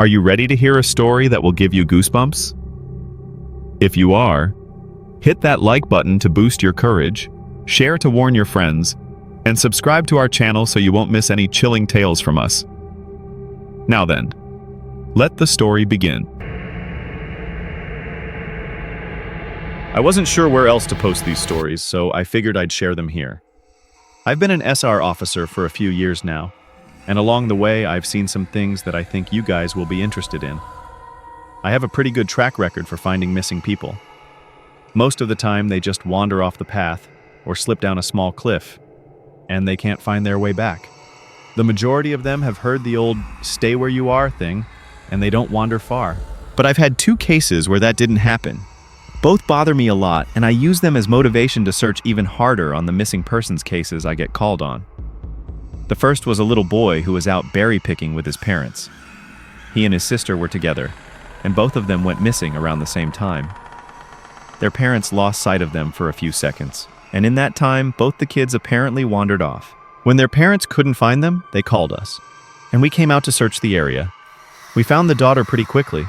Are you ready to hear a story that will give you goosebumps? If you are, hit that like button to boost your courage, share to warn your friends, and subscribe to our channel so you won't miss any chilling tales from us. Now then, let the story begin. I wasn't sure where else to post these stories, so I figured I'd share them here. I've been an SR officer for a few years now, and along the way I've seen some things that I think you guys will be interested in. I have a pretty good track record for finding missing people. Most of the time they just wander off the path or slip down a small cliff, and they can't find their way back. The majority of them have heard the old "stay where you are" thing, and they don't wander far. But I've had two cases where that didn't happen. Both bother me a lot, and I use them as motivation to search even harder on the missing persons cases I get called on. The first was a little boy who was out berry picking with his parents. He and his sister were together, and both of them went missing around the same time. Their parents lost sight of them for a few seconds, and in that time, both the kids apparently wandered off. When their parents couldn't find them, they called us, and we came out to search the area. We found the daughter pretty quickly,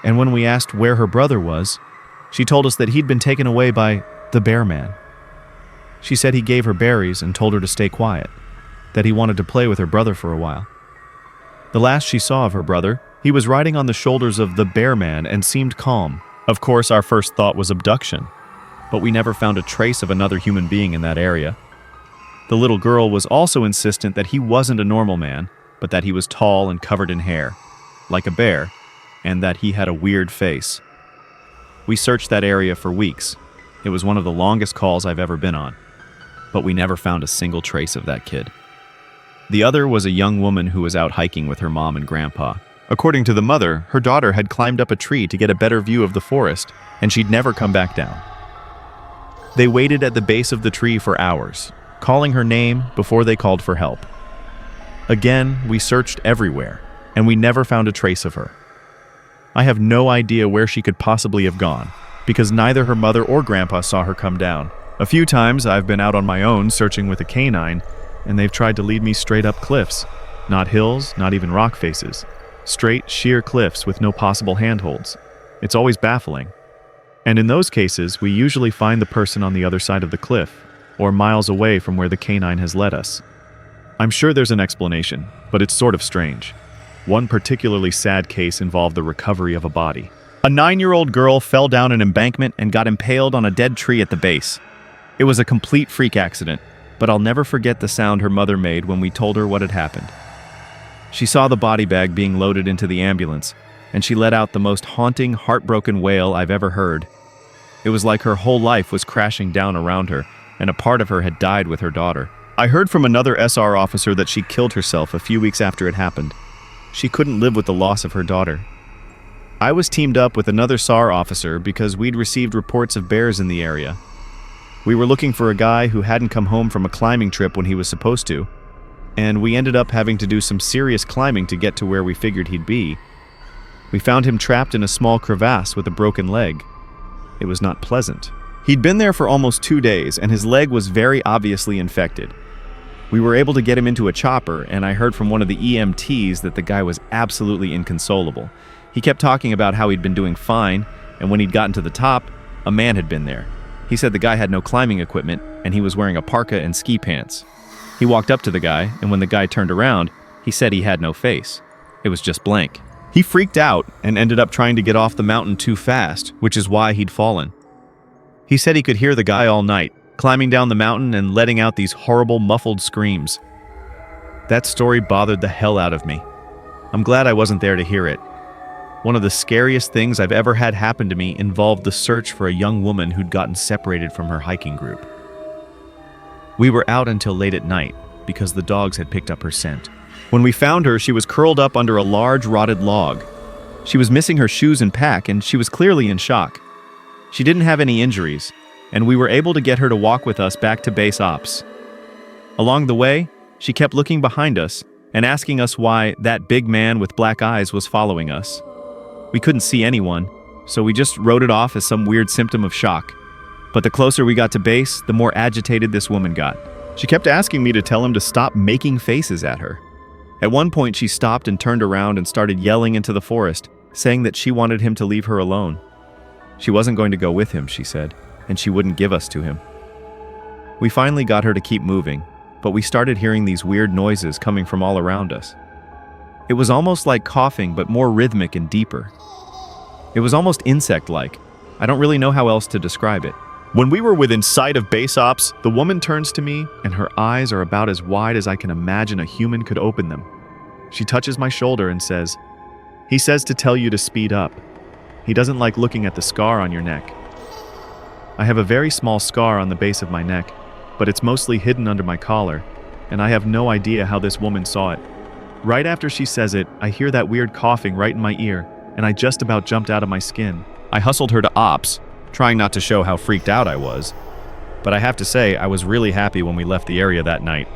and when we asked where her brother was, she told us that he'd been taken away by the bear man. She said he gave her berries and told her to stay quiet, that he wanted to play with her brother for a while. The last she saw of her brother, he was riding on the shoulders of the bear man and seemed calm. Of course, our first thought was abduction, but we never found a trace of another human being in that area. The little girl was also insistent that he wasn't a normal man, but that he was tall and covered in hair, like a bear, and that he had a weird face. We searched that area for weeks. It was one of the longest calls I've ever been on, but we never found a single trace of that kid. The other was a young woman who was out hiking with her mom and grandpa. According to the mother, her daughter had climbed up a tree to get a better view of the forest, and she'd never come back down. They waited at the base of the tree for hours, calling her name before they called for help. Again, we searched everywhere, and we never found a trace of her. I have no idea where she could possibly have gone, because neither her mother or grandpa saw her come down. A few times I've been out on my own searching with a canine, and they've tried to lead me straight up cliffs. Not hills, not even rock faces. Straight, sheer cliffs with no possible handholds. It's always baffling. And in those cases, we usually find the person on the other side of the cliff, or miles away from where the canine has led us. I'm sure there's an explanation, but it's sort of strange. One particularly sad case involved the recovery of a body. A 9-year-old girl fell down an embankment and got impaled on a dead tree at the base. It was a complete freak accident, but I'll never forget the sound her mother made when we told her what had happened. She saw the body bag being loaded into the ambulance, and she let out the most haunting, heartbroken wail I've ever heard. It was like her whole life was crashing down around her, and a part of her had died with her daughter. I heard from another SR officer that she killed herself a few weeks after it happened. She couldn't live with the loss of her daughter. I was teamed up with another SAR officer because we'd received reports of bears in the area. We were looking for a guy who hadn't come home from a climbing trip when he was supposed to, and we ended up having to do some serious climbing to get to where we figured he'd be. We found him trapped in a small crevasse with a broken leg. It was not pleasant. He'd been there for almost 2 days, and his leg was very obviously infected. We were able to get him into a chopper, and I heard from one of the EMTs that the guy was absolutely inconsolable. He kept talking about how he'd been doing fine, and when he'd gotten to the top, a man had been there. He said the guy had no climbing equipment, and he was wearing a parka and ski pants. He walked up to the guy, and when the guy turned around, he said he had no face. It was just blank. He freaked out and ended up trying to get off the mountain too fast, which is why he'd fallen. He said he could hear the guy all night, climbing down the mountain and letting out these horrible muffled screams. That story bothered the hell out of me. I'm glad I wasn't there to hear it. One of the scariest things I've ever had happen to me involved the search for a young woman who'd gotten separated from her hiking group. We were out until late at night because the dogs had picked up her scent. When we found her, she was curled up under a large rotted log. She was missing her shoes and pack, and she was clearly in shock. She didn't have any injuries, and we were able to get her to walk with us back to base ops. Along the way, she kept looking behind us and asking us why that big man with black eyes was following us. We couldn't see anyone, so we just wrote it off as some weird symptom of shock. But the closer we got to base, the more agitated this woman got. She kept asking me to tell him to stop making faces at her. At one point, she stopped and turned around and started yelling into the forest, saying that she wanted him to leave her alone. She wasn't going to go with him, she said, and she wouldn't give us to him. We finally got her to keep moving, but we started hearing these weird noises coming from all around us. It was almost like coughing, but more rhythmic and deeper. It was almost insect-like. I don't really know how else to describe it. When we were within sight of base ops, the woman turns to me, and her eyes are about as wide as I can imagine a human could open them. She touches my shoulder and says, "He says to tell you to speed up. He doesn't like looking at the scar on your neck." I have a very small scar on the base of my neck, but it's mostly hidden under my collar, and I have no idea how this woman saw it. Right after she says it, I hear that weird coughing right in my ear, and I just about jumped out of my skin. I hustled her to ops, trying not to show how freaked out I was. But I have to say, I was really happy when we left the area that night.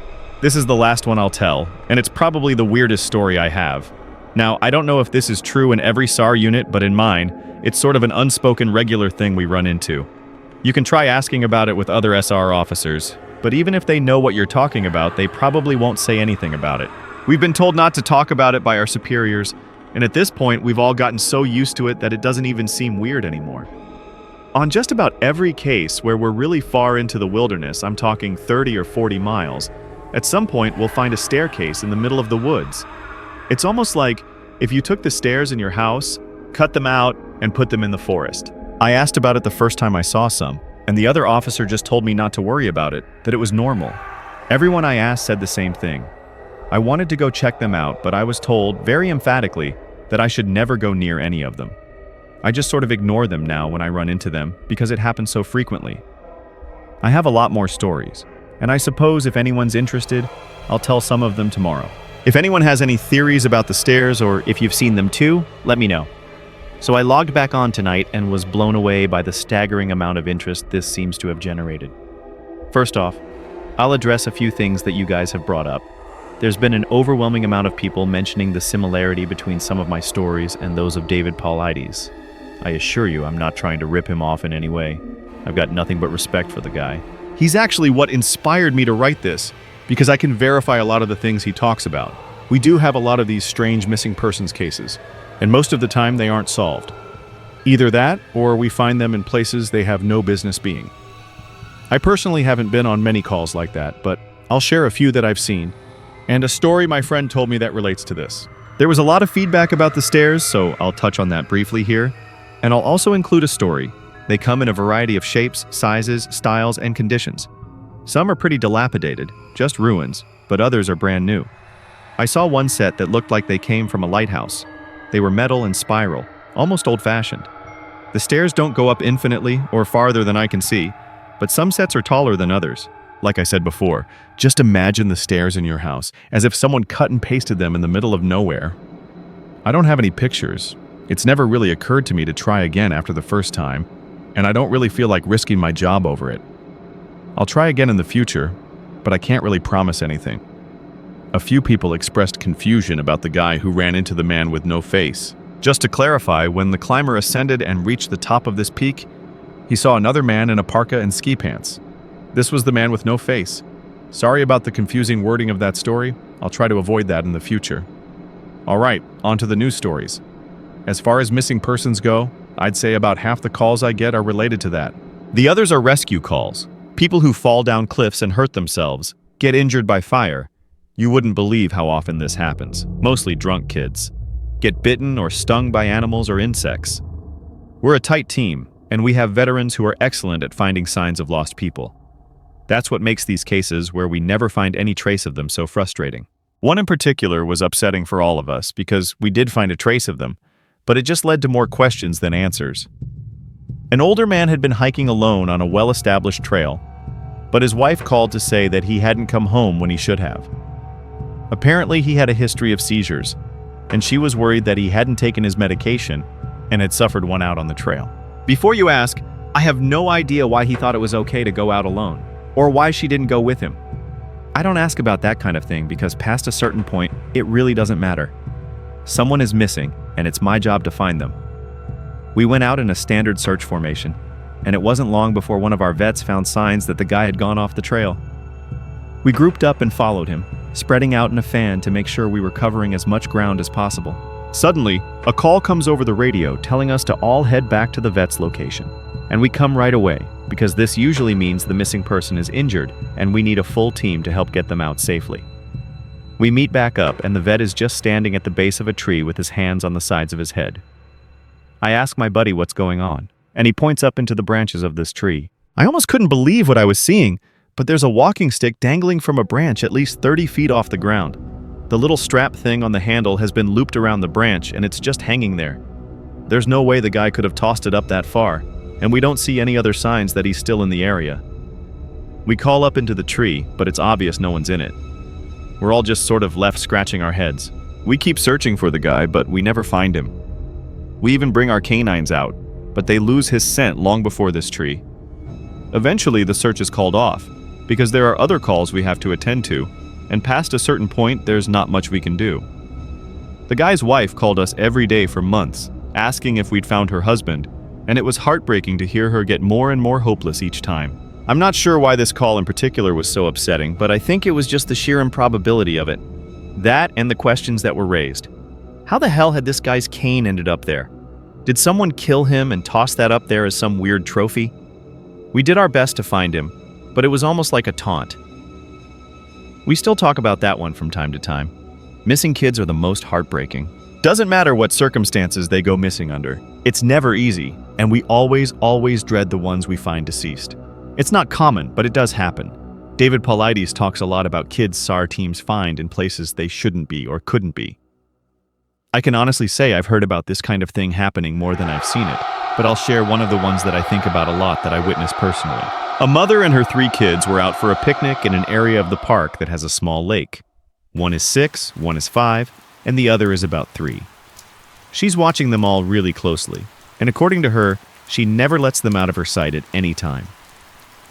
This is the last one I'll tell, and it's probably the weirdest story I have. Now, I don't know if this is true in every SAR unit, but in mine, it's sort of an unspoken regular thing we run into. You can try asking about it with other SR officers, but even if they know what you're talking about, they probably won't say anything about it. We've been told not to talk about it by our superiors, and at this point, we've all gotten so used to it that it doesn't even seem weird anymore. On just about every case where we're really far into the wilderness, I'm talking 30 or 40 miles, at some point we'll find a staircase in the middle of the woods. It's almost like if you took the stairs in your house, cut them out, and put them in the forest. I asked about it the first time I saw some, and the other officer just told me not to worry about it, that it was normal. Everyone I asked said the same thing. I wanted to go check them out, but I was told, very emphatically, that I should never go near any of them. I just sort of ignore them now when I run into them, because it happens so frequently. I have a lot more stories, and I suppose if anyone's interested, I'll tell some of them tomorrow. If anyone has any theories about the stairs, or if you've seen them too, let me know. So I logged back on tonight and was blown away by the staggering amount of interest this seems to have generated. First off, I'll address a few things that you guys have brought up. There's been an overwhelming amount of people mentioning the similarity between some of my stories and those of David Paulides. I assure you I'm not trying to rip him off in any way. I've got nothing but respect for the guy. He's actually what inspired me to write this, because I can verify a lot of the things he talks about. We do have a lot of these strange missing persons cases, and most of the time they aren't solved. Either that, or we find them in places they have no business being. I personally haven't been on many calls like that, but I'll share a few that I've seen, and a story my friend told me that relates to this. There was a lot of feedback about the stairs, so I'll touch on that briefly here, and I'll also include a story. They come in a variety of shapes, sizes, styles, and conditions. Some are pretty dilapidated, just ruins, but others are brand new. I saw one set that looked like they came from a lighthouse. They were metal and spiral, almost old-fashioned. The stairs don't go up infinitely or farther than I can see, but some sets are taller than others. Like I said before, just imagine the stairs in your house, as if someone cut and pasted them in the middle of nowhere. I don't have any pictures. It's never really occurred to me to try again after the first time, and I don't really feel like risking my job over it. I'll try again in the future, but I can't really promise anything. A few people expressed confusion about the guy who ran into the man with no face. Just to clarify, when the climber ascended and reached the top of this peak, he saw another man in a parka and ski pants. This was the man with no face. Sorry about the confusing wording of that story. I'll try to avoid that in the future. Alright, on to the news stories. As far as missing persons go, I'd say about half the calls I get are related to that. The others are rescue calls. People who fall down cliffs and hurt themselves, get injured by fire. You wouldn't believe how often this happens. Mostly drunk kids. Get bitten or stung by animals or insects. We're a tight team, and we have veterans who are excellent at finding signs of lost people. That's what makes these cases where we never find any trace of them so frustrating. One in particular was upsetting for all of us because we did find a trace of them, but it just led to more questions than answers. An older man had been hiking alone on a well-established trail, but his wife called to say that he hadn't come home when he should have. Apparently, he had a history of seizures, and she was worried that he hadn't taken his medication and had suffered one out on the trail. Before you ask, I have no idea why he thought it was okay to go out alone, or why she didn't go with him. I don't ask about that kind of thing because past a certain point, it really doesn't matter. Someone is missing, and it's my job to find them. We went out in a standard search formation, and it wasn't long before one of our vets found signs that the guy had gone off the trail. We grouped up and followed him, spreading out in a fan to make sure we were covering as much ground as possible. Suddenly, a call comes over the radio telling us to all head back to the vet's location. And we come right away, because this usually means the missing person is injured and we need a full team to help get them out safely. We meet back up and the vet is just standing at the base of a tree with his hands on the sides of his head. I ask my buddy what's going on, and he points up into the branches of this tree. I almost couldn't believe what I was seeing, but there's a walking stick dangling from a branch at least 30 feet off the ground. The little strap thing on the handle has been looped around the branch and it's just hanging there. There's no way the guy could have tossed it up that far, and we don't see any other signs that he's still in the area. We call up into the tree, but it's obvious no one's in it. We're all just sort of left scratching our heads. We keep searching for the guy, but we never find him. We even bring our canines out, but they lose his scent long before this tree. Eventually, the search is called off, because there are other calls we have to attend to, and past a certain point, there's not much we can do. The guy's wife called us every day for months, asking if we'd found her husband, and it was heartbreaking to hear her get more and more hopeless each time. I'm not sure why this call in particular was so upsetting, but I think it was just the sheer improbability of it. That and the questions that were raised. How the hell had this guy's cane ended up there? Did someone kill him and toss that up there as some weird trophy? We did our best to find him, but it was almost like a taunt. We still talk about that one from time to time. Missing kids are the most heartbreaking. Doesn't matter what circumstances they go missing under. It's never easy, and we always dread the ones we find deceased. It's not common, but it does happen. David Paulides talks a lot about kids SAR teams find in places they shouldn't be or couldn't be. I can honestly say I've heard about this kind of thing happening more than I've seen it, but I'll share one of the ones that I think about a lot that I witnessed personally. A mother and her 3 kids were out for a picnic in an area of the park that has a small lake. One is 6, one is 5, and the other is about 3. She's watching them all really closely, and according to her, she never lets them out of her sight at any time.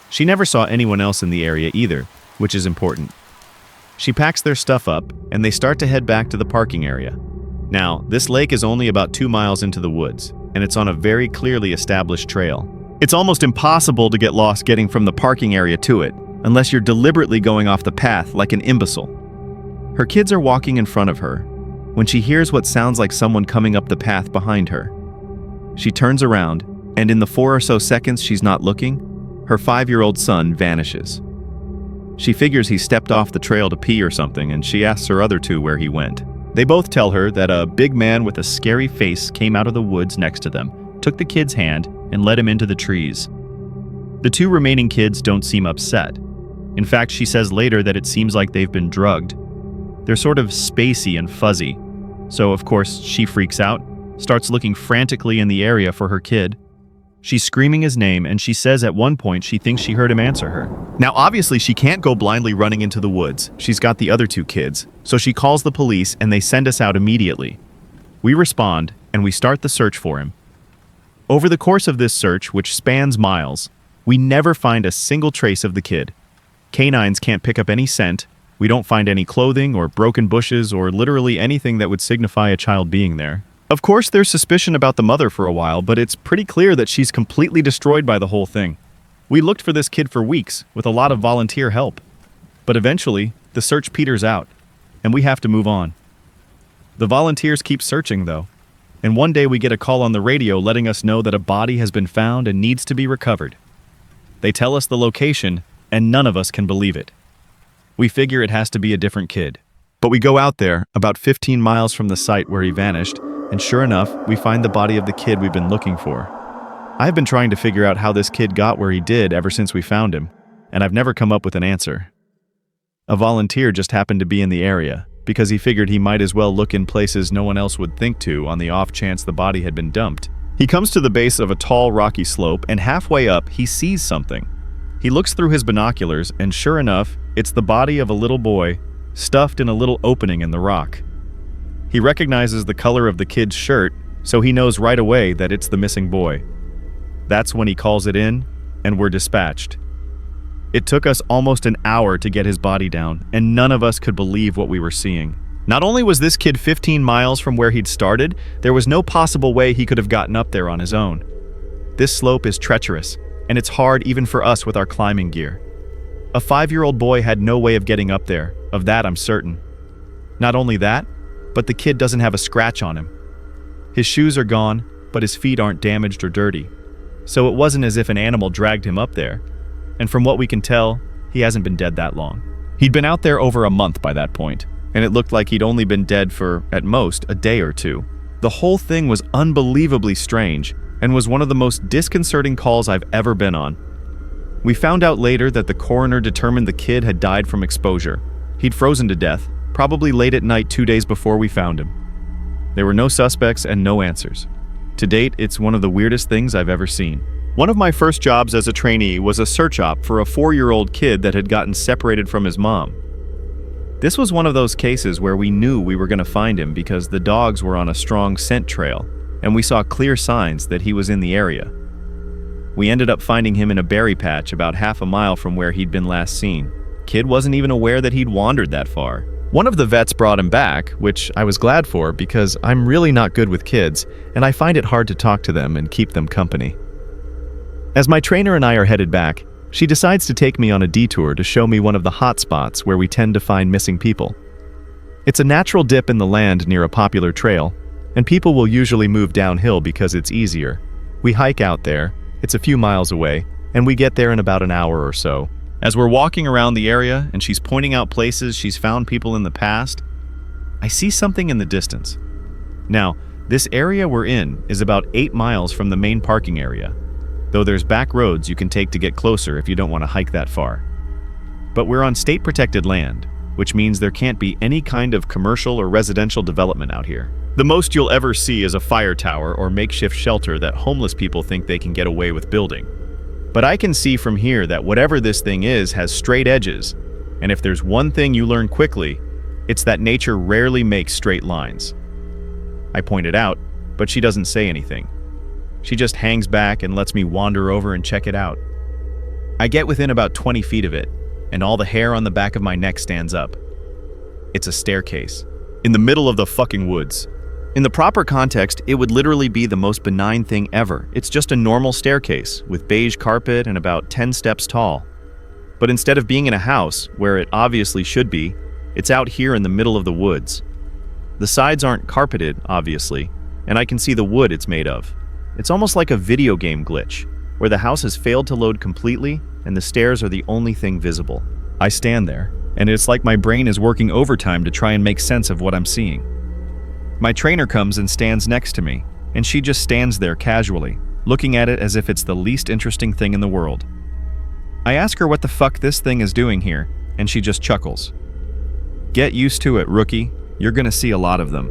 She never saw anyone else in the area either, which is important. She packs their stuff up, and they start to head back to the parking area. Now, this lake is only about 2 miles into the woods, and it's on a very clearly established trail. It's almost impossible to get lost getting from the parking area to it, unless you're deliberately going off the path like an imbecile. Her kids are walking in front of her, when she hears what sounds like someone coming up the path behind her. She turns around, and in the 4 or so seconds she's not looking, her 5-year-old son vanishes. She figures he stepped off the trail to pee or something, and she asks her other 2 where he went. They both tell her that a big man with a scary face came out of the woods next to them, took the kid's hand, and led him into the trees. The 2 remaining kids don't seem upset. In fact, she says later that it seems like they've been drugged. They're sort of spacey and fuzzy. So, of course, she freaks out, starts looking frantically in the area for her kid. She's screaming his name, and she says at one point she thinks she heard him answer her. Now, obviously, she can't go blindly running into the woods. She's got the other 2 kids, so she calls the police and they send us out immediately. We respond, and we start the search for him. Over the course of this search, which spans miles, we never find a single trace of the kid. Canines can't pick up any scent. We don't find any clothing or broken bushes or literally anything that would signify a child being there. Of course, there's suspicion about the mother for a while, but it's pretty clear that she's completely destroyed by the whole thing. We looked for this kid for weeks, with a lot of volunteer help. But eventually, the search peters out, and we have to move on. The volunteers keep searching, though, and one day we get a call on the radio letting us know that a body has been found and needs to be recovered. They tell us the location, and none of us can believe it. We figure it has to be a different kid. But we go out there, about 15 miles from the site where he vanished, and sure enough, we find the body of the kid we've been looking for. I've been trying to figure out how this kid got where he did ever since we found him, and I've never come up with an answer. A volunteer just happened to be in the area, because he figured he might as well look in places no one else would think to on the off chance the body had been dumped. He comes to the base of a tall, rocky slope, and halfway up, he sees something. He looks through his binoculars, and sure enough, it's the body of a little boy, stuffed in a little opening in the rock. He recognizes the color of the kid's shirt, so he knows right away that it's the missing boy. That's when he calls it in, and we're dispatched. It took us almost an hour to get his body down, and none of us could believe what we were seeing. Not only was this kid 15 miles from where he'd started, there was no possible way he could have gotten up there on his own. This slope is treacherous, and it's hard even for us with our climbing gear. A 5-year-old boy had no way of getting up there, Of that, I'm certain. Not only that, but the kid doesn't have a scratch on him. His shoes are gone, but his feet aren't damaged or dirty. So it wasn't as if an animal dragged him up there. And from what we can tell, he hasn't been dead that long. He'd been out there over a month by that point, and it looked like he'd only been dead for, at most, a day or two. The whole thing was unbelievably strange, and was one of the most disconcerting calls I've ever been on. We found out later that the coroner determined the kid had died from exposure. He'd frozen to death, probably late at night 2 days before we found him. There were no suspects and no answers. To date, it's one of the weirdest things I've ever seen. One of my first jobs as a trainee was a search op for a 4-year-old kid that had gotten separated from his mom. This was one of those cases where we knew we were going to find him because the dogs were on a strong scent trail, and we saw clear signs that he was in the area. We ended up finding him in a berry patch about half a mile from where he'd been last seen. Kid wasn't even aware that he'd wandered that far. One of the vets brought him back, which I was glad for because I'm really not good with kids, and I find it hard to talk to them and keep them company. As my trainer and I are headed back, she decides to take me on a detour to show me one of the hot spots where we tend to find missing people. It's a natural dip in the land near a popular trail, and people will usually move downhill because it's easier. We hike out there, it's a few miles away, and we get there in about an hour or so. As we're walking around the area and she's pointing out places she's found people in the past, I see something in the distance. Now, this area we're in is about 8 miles from the main parking area, though there's back roads you can take to get closer if you don't want to hike that far. But we're on state-protected land, which means there can't be any kind of commercial or residential development out here. The most you'll ever see is a fire tower or makeshift shelter that homeless people think they can get away with building. But I can see from here that whatever this thing is has straight edges, and if there's one thing you learn quickly, it's that nature rarely makes straight lines. I point it out, but she doesn't say anything. She just hangs back and lets me wander over and check it out. I get within about 20 feet of it, and all the hair on the back of my neck stands up. It's a staircase, in the middle of the fucking woods. In the proper context, it would literally be the most benign thing ever. It's just a normal staircase, with beige carpet and about 10 steps tall. But instead of being in a house, where it obviously should be, it's out here in the middle of the woods. The sides aren't carpeted, obviously, and I can see the wood it's made of. It's almost like a video game glitch, where the house has failed to load completely, and the stairs are the only thing visible. I stand there, and it's like my brain is working overtime to try and make sense of what I'm seeing. My trainer comes and stands next to me, and she just stands there casually, looking at it as if it's the least interesting thing in the world. I ask her what the fuck this thing is doing here, and she just chuckles. Get used to it, rookie. You're gonna see a lot of them.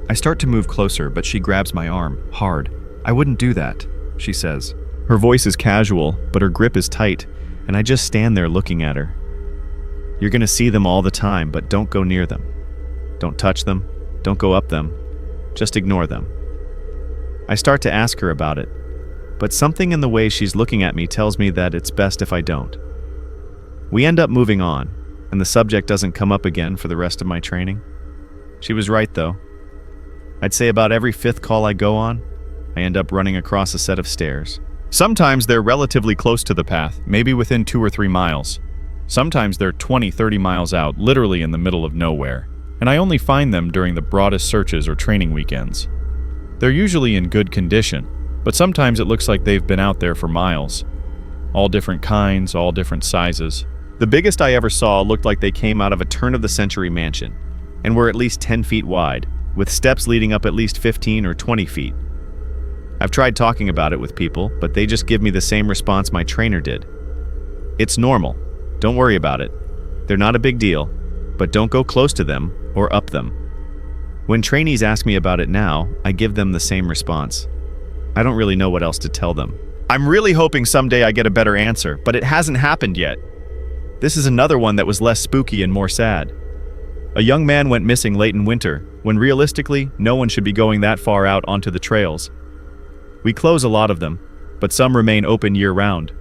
I start to move closer, but she grabs my arm, hard. I wouldn't do that, she says. Her voice is casual, but her grip is tight, and I just stand there looking at her. You're gonna see them all the time, but don't go near them. Don't touch them. Don't go up them. Just ignore them. I start to ask her about it, but something in the way she's looking at me tells me that it's best if I don't. We end up moving on, and the subject doesn't come up again for the rest of my training. She was right, though. I'd say about every 5th call I go on, I end up running across a set of stairs. Sometimes they're relatively close to the path, maybe within 2 or 3 miles. Sometimes they're 20, 30 miles out, literally in the middle of nowhere. And I only find them during the broadest searches or training weekends. They're usually in good condition, but sometimes it looks like they've been out there for miles. All different kinds, all different sizes. The biggest I ever saw looked like they came out of a turn-of-the-century mansion, and were at least 10 feet wide, with steps leading up at least 15 or 20 feet. I've tried talking about it with people, but they just give me the same response my trainer did. It's normal. Don't worry about it. They're not a big deal, but don't go close to them or up them. When trainees ask me about it now, I give them the same response. I don't really know what else to tell them. I'm really hoping someday I get a better answer, but it hasn't happened yet. This is another one that was less spooky and more sad. A young man went missing late in winter, when realistically, no one should be going that far out onto the trails. We close a lot of them, but some remain open year-round,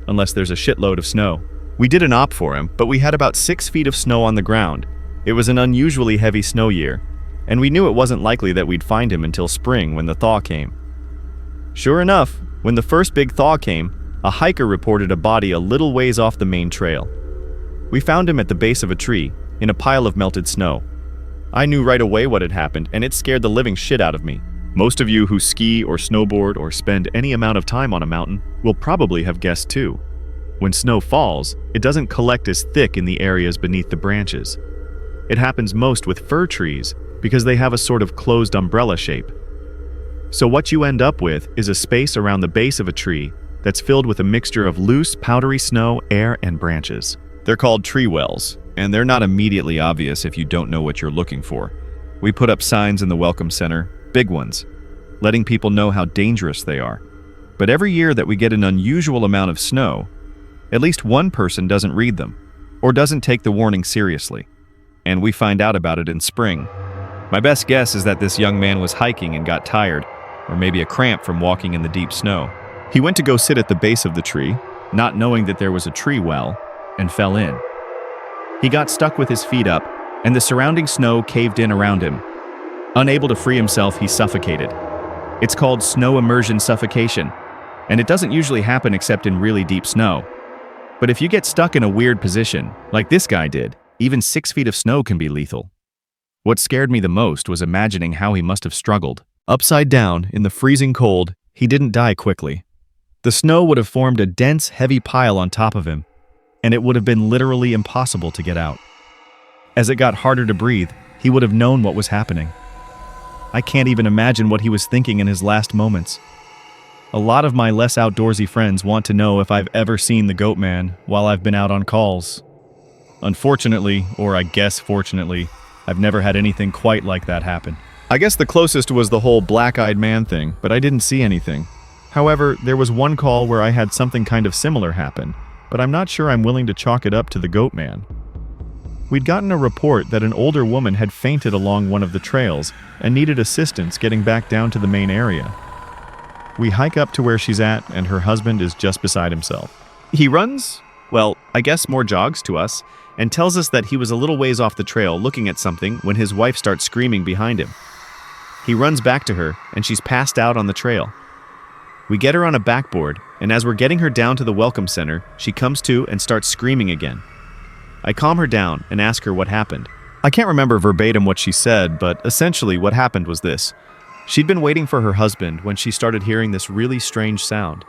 unless there's a shitload of snow. We did an op for him, but we had about 6 feet of snow on the ground. It was an unusually heavy snow year, and we knew it wasn't likely that we'd find him until spring when the thaw came. Sure enough, when the first big thaw came, a hiker reported a body a little ways off the main trail. We found him at the base of a tree, in a pile of melted snow. I knew right away what had happened, and it scared the living shit out of me. Most of you who ski or snowboard or spend any amount of time on a mountain will probably have guessed too. When snow falls, it doesn't collect as thick in the areas beneath the branches. It happens most with fir trees because they have a sort of closed umbrella shape. So what you end up with is a space around the base of a tree that's filled with a mixture of loose, powdery snow, air, and branches. They're called tree wells, and they're not immediately obvious if you don't know what you're looking for. We put up signs in the Welcome Center, big ones, letting people know how dangerous they are. But every year that we get an unusual amount of snow, at least one person doesn't read them, or doesn't take the warning seriously. And we find out about it in spring. My best guess is that this young man was hiking and got tired, or maybe a cramp from walking in the deep snow. He went to go sit at the base of the tree, not knowing that there was a tree well, and fell in. He got stuck with his feet up, and the surrounding snow caved in around him. Unable to free himself, he suffocated. It's called snow immersion suffocation, and it doesn't usually happen except in really deep snow. But if you get stuck in a weird position, like this guy did, even 6 feet of snow can be lethal. What scared me the most was imagining how he must have struggled. Upside down, in the freezing cold, he didn't die quickly. The snow would have formed a dense, heavy pile on top of him, and it would have been literally impossible to get out. As it got harder to breathe, he would have known what was happening. I can't even imagine what he was thinking in his last moments. A lot of my less outdoorsy friends want to know if I've ever seen the Goat Man while I've been out on calls. Unfortunately, or I guess fortunately, I've never had anything quite like that happen. I guess the closest was the whole black-eyed man thing, but I didn't see anything. However, there was one call where I had something kind of similar happen, but I'm not sure I'm willing to chalk it up to the Goat Man. We'd gotten a report that an older woman had fainted along one of the trails and needed assistance getting back down to the main area. We hike up to where she's at, and her husband is just beside himself. He runs, well, I guess more jogs to us, and tells us that he was a little ways off the trail looking at something when his wife starts screaming behind him. He runs back to her, and she's passed out on the trail. We get her on a backboard, and as we're getting her down to the Welcome Center, she comes to and starts screaming again. I calm her down and ask her what happened. I can't remember verbatim what she said, but essentially what happened was this. She'd been waiting for her husband when she started hearing this really strange sound.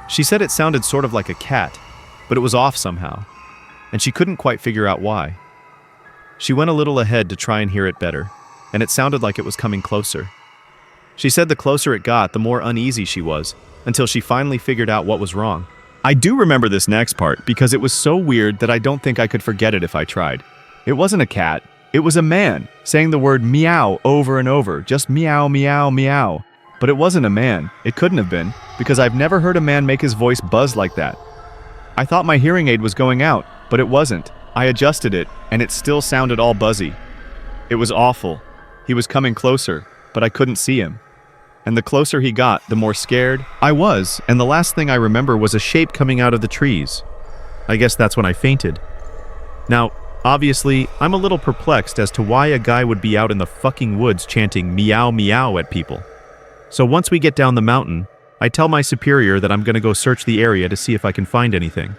She said it sounded sort of like a cat, but it was off somehow, and she couldn't quite figure out why. She went a little ahead to try and hear it better, and it sounded like it was coming closer. She said the closer it got, the more uneasy she was, until she finally figured out what was wrong. I do remember this next part because it was so weird that I don't think I could forget it if I tried. It wasn't a cat, it was a man saying the word meow over and over, just meow, meow, meow. But it wasn't a man, it couldn't have been, because I've never heard a man make his voice buzz like that. I thought my hearing aid was going out, but it wasn't. I adjusted it, and it still sounded all buzzy. It was awful. He was coming closer, but I couldn't see him. And the closer he got, the more scared I was, and the last thing I remember was a shape coming out of the trees. I guess that's when I fainted. Now, obviously, I'm a little perplexed as to why a guy would be out in the fucking woods chanting meow meow at people. So once we get down the mountain, I tell my superior that I'm going to go search the area to see if I can find anything.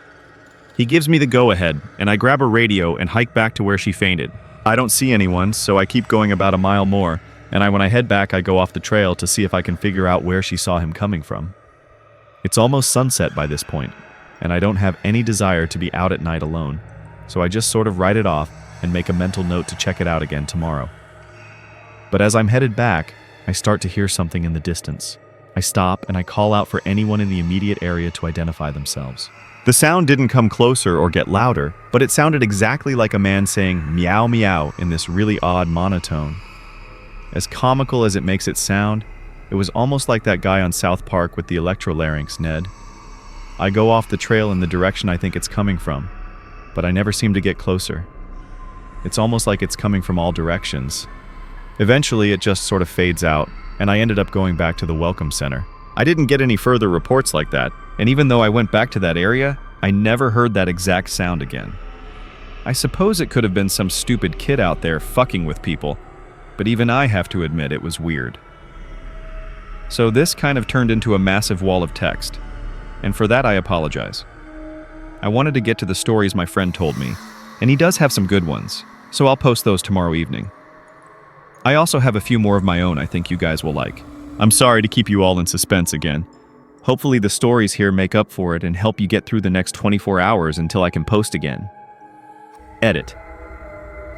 He gives me the go-ahead, and I grab a radio and hike back to where she fainted. I don't see anyone, so I keep going about a mile more, and when I head back, I go off the trail to see if I can figure out where she saw him coming from. It's almost sunset by this point, and I don't have any desire to be out at night alone, so I just sort of write it off and make a mental note to check it out again tomorrow. But as I'm headed back, I start to hear something in the distance. I stop and I call out for anyone in the immediate area to identify themselves. The sound didn't come closer or get louder, but it sounded exactly like a man saying meow meow in this really odd monotone. As comical as it makes it sound, it was almost like that guy on South Park with the electrolarynx, Ned. I go off the trail in the direction I think it's coming from, but I never seem to get closer. It's almost like it's coming from all directions. Eventually, it just sort of fades out, and I ended up going back to the Welcome Center. I didn't get any further reports like that, and even though I went back to that area, I never heard that exact sound again. I suppose it could have been some stupid kid out there fucking with people, but even I have to admit it was weird. So this kind of turned into a massive wall of text, and for that I apologize. I wanted to get to the stories my friend told me, and he does have some good ones, so I'll post those tomorrow evening. I also have a few more of my own I think you guys will like. I'm sorry to keep you all in suspense again. Hopefully the stories here make up for it and help you get through the next 24 hours until I can post again. Edit.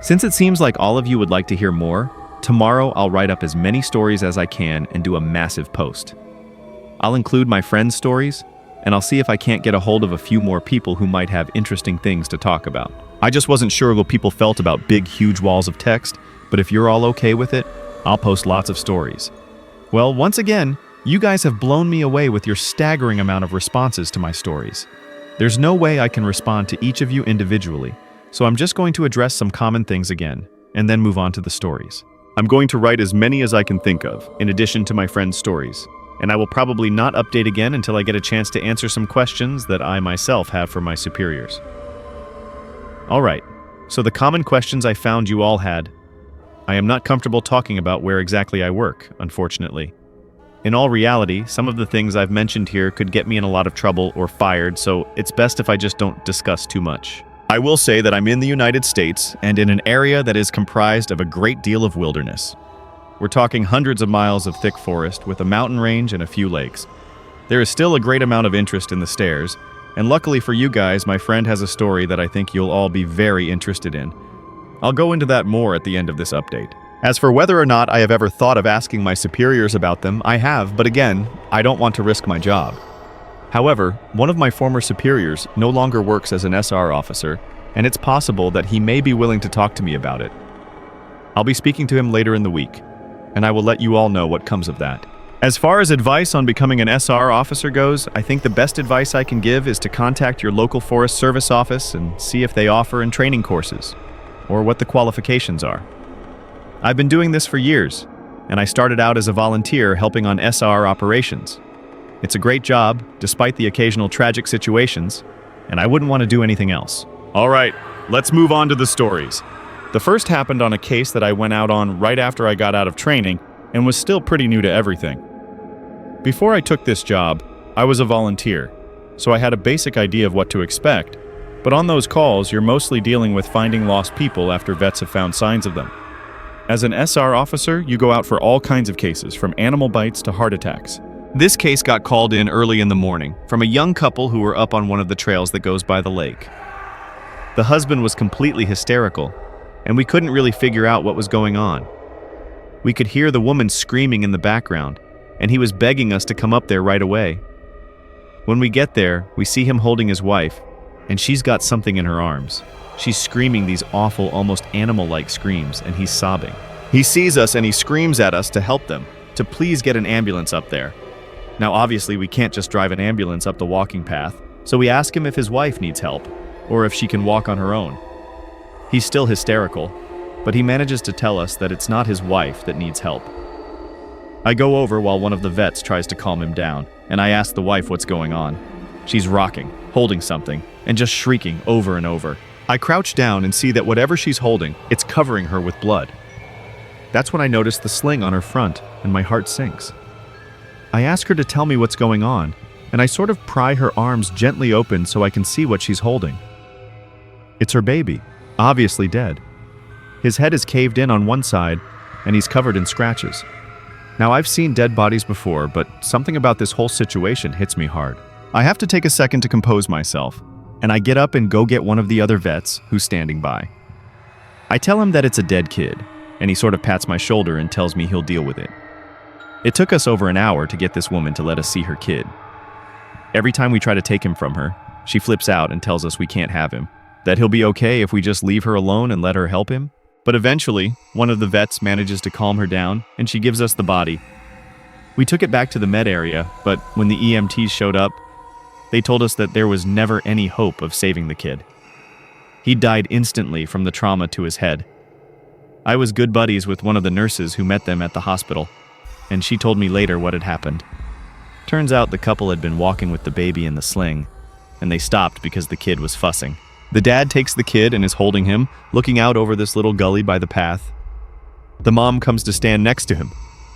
Since it seems like all of you would like to hear more, tomorrow I'll write up as many stories as I can and do a massive post. I'll include my friends' stories, and I'll see if I can't get a hold of a few more people who might have interesting things to talk about. I just wasn't sure what people felt about big, huge walls of text, but if you're all okay with it, I'll post lots of stories. Well, once again, you guys have blown me away with your staggering amount of responses to my stories. There's no way I can respond to each of you individually, so I'm just going to address some common things again, and then move on to the stories. I'm going to write as many as I can think of, in addition to my friends' stories, and I will probably not update again until I get a chance to answer some questions that I myself have for my superiors. Alright, so the common questions I found you all had. I am not comfortable talking about where exactly I work, unfortunately. In all reality, some of the things I've mentioned here could get me in a lot of trouble or fired, so it's best if I just don't discuss too much. I will say that I'm in the United States and in an area that is comprised of a great deal of wilderness. We're talking hundreds of miles of thick forest with a mountain range and a few lakes. There is still a great amount of interest in the stairs, and luckily for you guys, my friend has a story that I think you'll all be very interested in. I'll go into that more at the end of this update. As for whether or not I have ever thought of asking my superiors about them, I have, but again, I don't want to risk my job. However, one of my former superiors no longer works as an SR officer, and it's possible that he may be willing to talk to me about it. I'll be speaking to him later in the week, and I will let you all know what comes of that. As far as advice on becoming an SR officer goes, I think the best advice I can give is to contact your local Forest Service office and see if they offer in training courses, or what the qualifications are. I've been doing this for years, and I started out as a volunteer helping on SR operations. It's a great job, despite the occasional tragic situations, and I wouldn't want to do anything else. All right, let's move on to the stories. The first happened on a case that I went out on right after I got out of training and was still pretty new to everything. Before I took this job, I was a volunteer, so I had a basic idea of what to expect, but on those calls, you're mostly dealing with finding lost people after vets have found signs of them. As an SR officer, you go out for all kinds of cases, from animal bites to heart attacks. This case got called in early in the morning from a young couple who were up on one of the trails that goes by the lake. The husband was completely hysterical, and we couldn't really figure out what was going on. We could hear the woman screaming in the background, and he was begging us to come up there right away. When we get there, we see him holding his wife, and she's got something in her arms. She's screaming these awful, almost animal-like screams, and he's sobbing. He sees us and he screams at us to help them, to please get an ambulance up there. Now obviously we can't just drive an ambulance up the walking path, so we ask him if his wife needs help, or if she can walk on her own. He's still hysterical, but he manages to tell us that it's not his wife that needs help. I go over while one of the vets tries to calm him down, and I ask the wife what's going on. She's rocking, holding something, and just shrieking over and over. I crouch down and see that whatever she's holding, it's covering her with blood. That's when I notice the sling on her front, and my heart sinks. I ask her to tell me what's going on, and I sort of pry her arms gently open so I can see what she's holding. It's her baby, obviously dead. His head is caved in on one side, and he's covered in scratches. Now, I've seen dead bodies before, but something about this whole situation hits me hard. I have to take a second to compose myself, and I get up and go get one of the other vets who's standing by. I tell him that it's a dead kid, and he sort of pats my shoulder and tells me he'll deal with it. It took us over an hour to get this woman to let us see her kid. Every time we try to take him from her, she flips out and tells us we can't have him, that he'll be okay if we just leave her alone and let her help him. But eventually, one of the vets manages to calm her down, and she gives us the body. We took it back to the med area, but when the EMTs showed up, they told us that there was never any hope of saving the kid. He died instantly from the trauma to his head. I was good buddies with one of the nurses who met them at the hospital, and she told me later what had happened. Turns out the couple had been walking with the baby in the sling, and they stopped because the kid was fussing. The dad takes the kid and is holding him, looking out over this little gully by the path. The mom comes to stand next to him,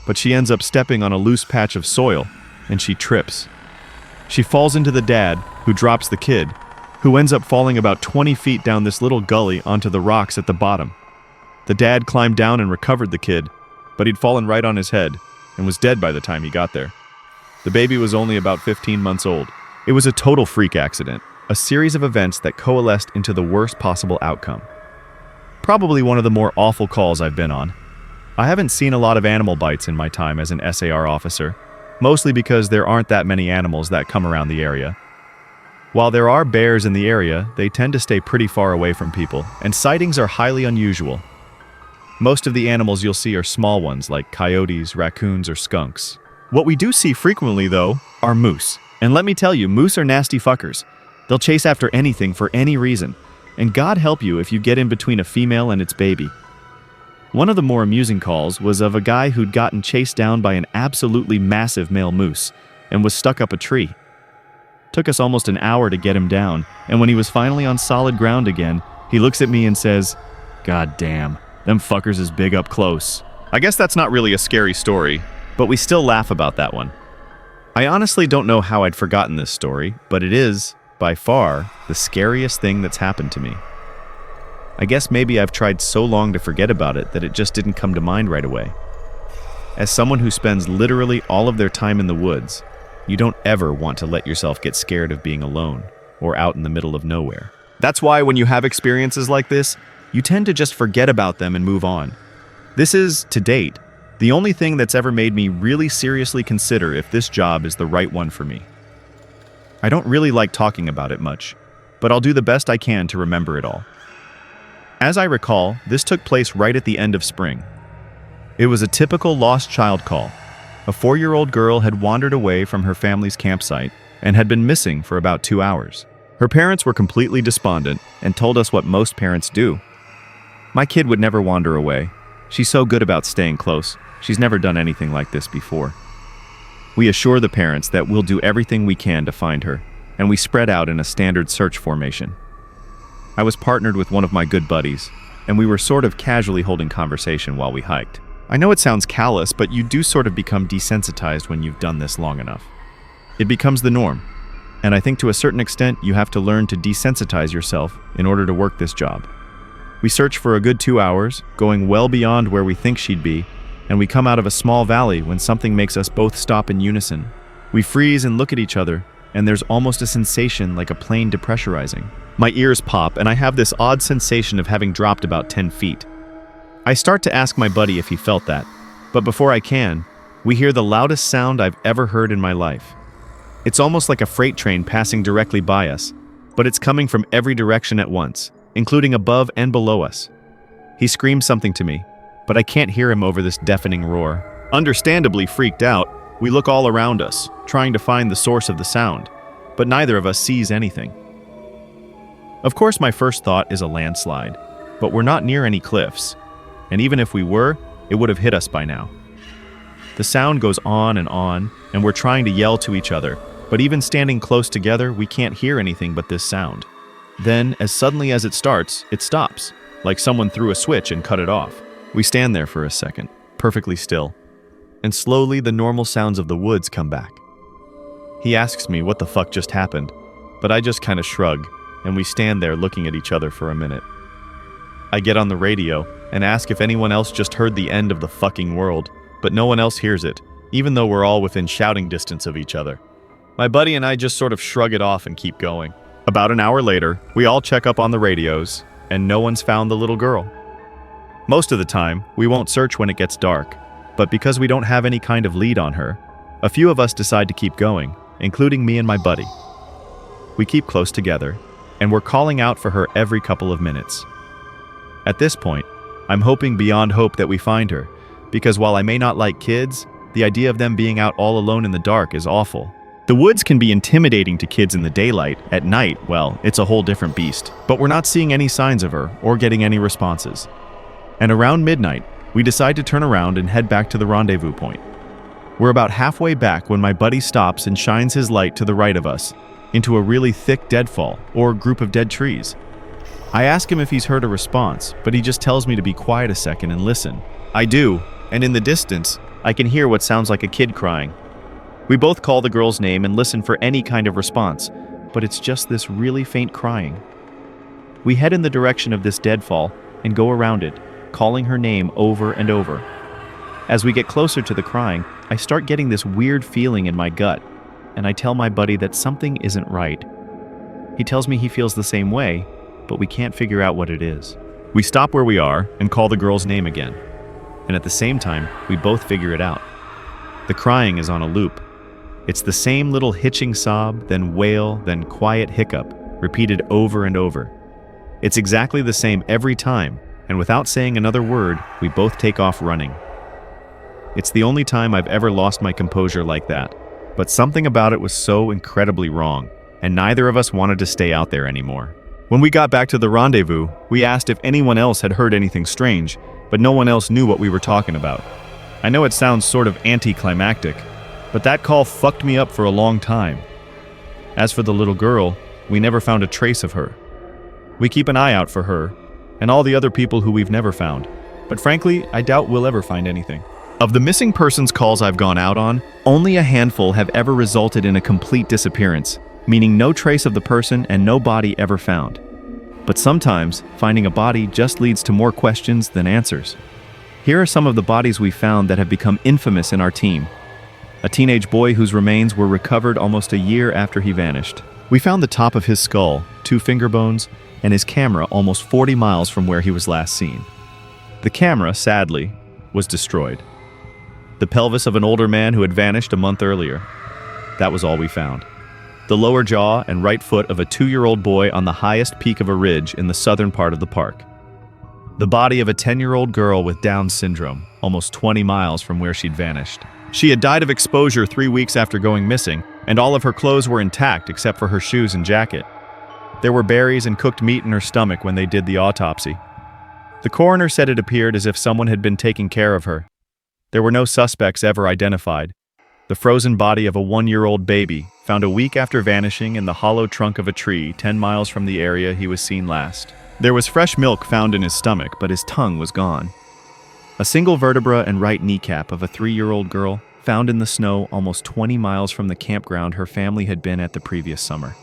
but she ends up stepping on a loose patch of soil, and she trips. She falls into the dad, who drops the kid, who ends up falling about 20 feet down this little gully onto the rocks at the bottom. The dad climbed down and recovered the kid, but he'd fallen right on his head and was dead by the time he got there. The baby was only about 15 months old. It was a total freak accident, a series of events that coalesced into the worst possible outcome. Probably one of the more awful calls I've been on. I haven't seen a lot of animal bites in my time as an SAR officer, mostly because there aren't that many animals that come around the area. While there are bears in the area, they tend to stay pretty far away from people, and sightings are highly unusual. Most of the animals you'll see are small ones like coyotes, raccoons, or skunks. What we do see frequently, though, are moose. And let me tell you, moose are nasty fuckers. They'll chase after anything for any reason, and God help you if you get in between a female and its baby. One of the more amusing calls was of a guy who'd gotten chased down by an absolutely massive male moose and was stuck up a tree. Took us almost an hour to get him down, and when he was finally on solid ground again, he looks at me and says, "God damn, them fuckers is big up close." I guess that's not really a scary story, but we still laugh about that one. I honestly don't know how I'd forgotten this story, but it is, by far, the scariest thing that's happened to me. I guess maybe I've tried so long to forget about it that it just didn't come to mind right away. As someone who spends literally all of their time in the woods, you don't ever want to let yourself get scared of being alone or out in the middle of nowhere. That's why when you have experiences like this, you tend to just forget about them and move on. This is, to date, the only thing that's ever made me really seriously consider if this job is the right one for me. I don't really like talking about it much, but I'll do the best I can to remember it all. As I recall, this took place right at the end of spring. It was a typical lost child call. A 4-year-old girl had wandered away from her family's campsite and had been missing for about 2 hours. Her parents were completely despondent and told us what most parents do. "My kid would never wander away. She's so good about staying close. She's never done anything like this before." We assure the parents that we'll do everything we can to find her, and we spread out in a standard search formation. I was partnered with one of my good buddies, and we were sort of casually holding conversation while we hiked. I know it sounds callous, but you do sort of become desensitized when you've done this long enough. It becomes the norm, and I think to a certain extent you have to learn to desensitize yourself in order to work this job. We search for a good 2 hours, going well beyond where we think she'd be, and we come out of a small valley when something makes us both stop in unison. We freeze and look at each other, and there's almost a sensation like a plane depressurizing. My ears pop, and I have this odd sensation of having dropped about 10 feet. I start to ask my buddy if he felt that, but before I can, we hear the loudest sound I've ever heard in my life. It's almost like a freight train passing directly by us, but it's coming from every direction at once, including above and below us. He screams something to me, but I can't hear him over this deafening roar. Understandably freaked out, we look all around us, trying to find the source of the sound, but neither of us sees anything. Of course, my first thought is a landslide, but we're not near any cliffs, and even if we were, it would have hit us by now. The sound goes on, and we're trying to yell to each other, but even standing close together, we can't hear anything but this sound. Then, as suddenly as it starts, it stops, like someone threw a switch and cut it off. We stand there for a second, perfectly still, and slowly the normal sounds of the woods come back. He asks me what the fuck just happened, but I just kind of shrug, and we stand there looking at each other for a minute. I get on the radio and ask if anyone else just heard the end of the fucking world, but no one else hears it, even though we're all within shouting distance of each other. My buddy and I just sort of shrug it off and keep going. About an hour later, we all check up on the radios, and no one's found the little girl. Most of the time, we won't search when it gets dark, but because we don't have any kind of lead on her, a few of us decide to keep going, including me and my buddy. We keep close together, and we're calling out for her every couple of minutes. At this point, I'm hoping beyond hope that we find her, because while I may not like kids, the idea of them being out all alone in the dark is awful. The woods can be intimidating to kids in the daylight. At night, well, it's a whole different beast. But we're not seeing any signs of her or getting any responses. And around midnight, we decide to turn around and head back to the rendezvous point. We're about halfway back when my buddy stops and shines his light to the right of us, into a really thick deadfall, or group of dead trees. I ask him if he's heard a response, but he just tells me to be quiet a second and listen. I do, and in the distance, I can hear what sounds like a kid crying. We both call the girl's name and listen for any kind of response, but it's just this really faint crying. We head in the direction of this deadfall and go around it, calling her name over and over. As we get closer to the crying, I start getting this weird feeling in my gut, and I tell my buddy that something isn't right. He tells me he feels the same way, but we can't figure out what it is. We stop where we are and call the girl's name again, and at the same time, we both figure it out. The crying is on a loop. It's the same little hitching sob, then wail, then quiet hiccup, repeated over and over. It's exactly the same every time, and without saying another word, we both take off running. It's the only time I've ever lost my composure like that, but something about it was so incredibly wrong, and neither of us wanted to stay out there anymore. When we got back to the rendezvous, we asked if anyone else had heard anything strange, but no one else knew what we were talking about. I know it sounds sort of anticlimactic, but that call fucked me up for a long time. As for the little girl, we never found a trace of her. We keep an eye out for her, and all the other people who we've never found, but frankly, I doubt we'll ever find anything. Of the missing persons calls I've gone out on, only a handful have ever resulted in a complete disappearance, meaning no trace of the person and no body ever found. But sometimes, finding a body just leads to more questions than answers. Here are some of the bodies we found that have become infamous in our team. A teenage boy whose remains were recovered almost a year after he vanished. We found the top of his skull, 2 finger bones, and his camera almost 40 miles from where he was last seen. The camera, sadly, was destroyed. The pelvis of an older man who had vanished a month earlier. That was all we found. The lower jaw and right foot of a 2-year-old boy on the highest peak of a ridge in the southern part of the park. The body of a 10-year-old girl with Down syndrome, almost 20 miles from where she'd vanished. She had died of exposure 3 weeks after going missing, and all of her clothes were intact except for her shoes and jacket. There were berries and cooked meat in her stomach when they did the autopsy. The coroner said it appeared as if someone had been taking care of her. There were no suspects ever identified. The frozen body of a 1-year-old baby, found a week after vanishing in the hollow trunk of a tree 10 miles from the area he was seen last. There was fresh milk found in his stomach, but his tongue was gone. A single vertebra and right kneecap of a 3-year-old girl, found in the snow almost 20 miles from the campground her family had been at the previous summer.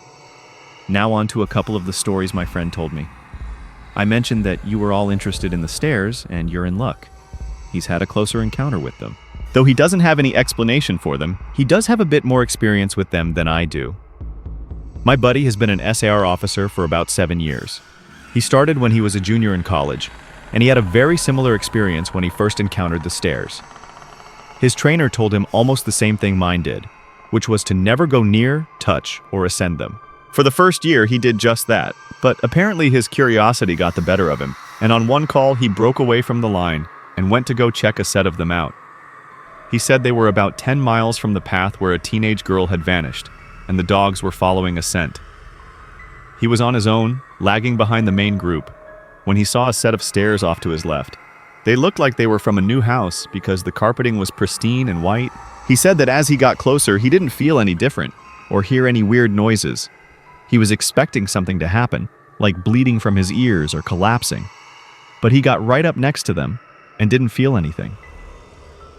Now on to a couple of the stories my friend told me. I mentioned that you were all interested in the stairs, and you're in luck. He's had a closer encounter with them. Though he doesn't have any explanation for them, he does have a bit more experience with them than I do. My buddy has been an SAR officer for about 7 years. He started when he was a junior in college, and he had a very similar experience when he first encountered the stairs. His trainer told him almost the same thing mine did, which was to never go near, touch, or ascend them. For the first year, he did just that, but apparently his curiosity got the better of him, and on one call he broke away from the line and went to go check a set of them out. He said they were about 10 miles from the path where a teenage girl had vanished, and the dogs were following a scent. He was on his own, lagging behind the main group, when he saw a set of stairs off to his left. They looked like they were from a new house because the carpeting was pristine and white. He said that as he got closer, he didn't feel any different or hear any weird noises. He was expecting something to happen, like bleeding from his ears or collapsing. But he got right up next to them and didn't feel anything.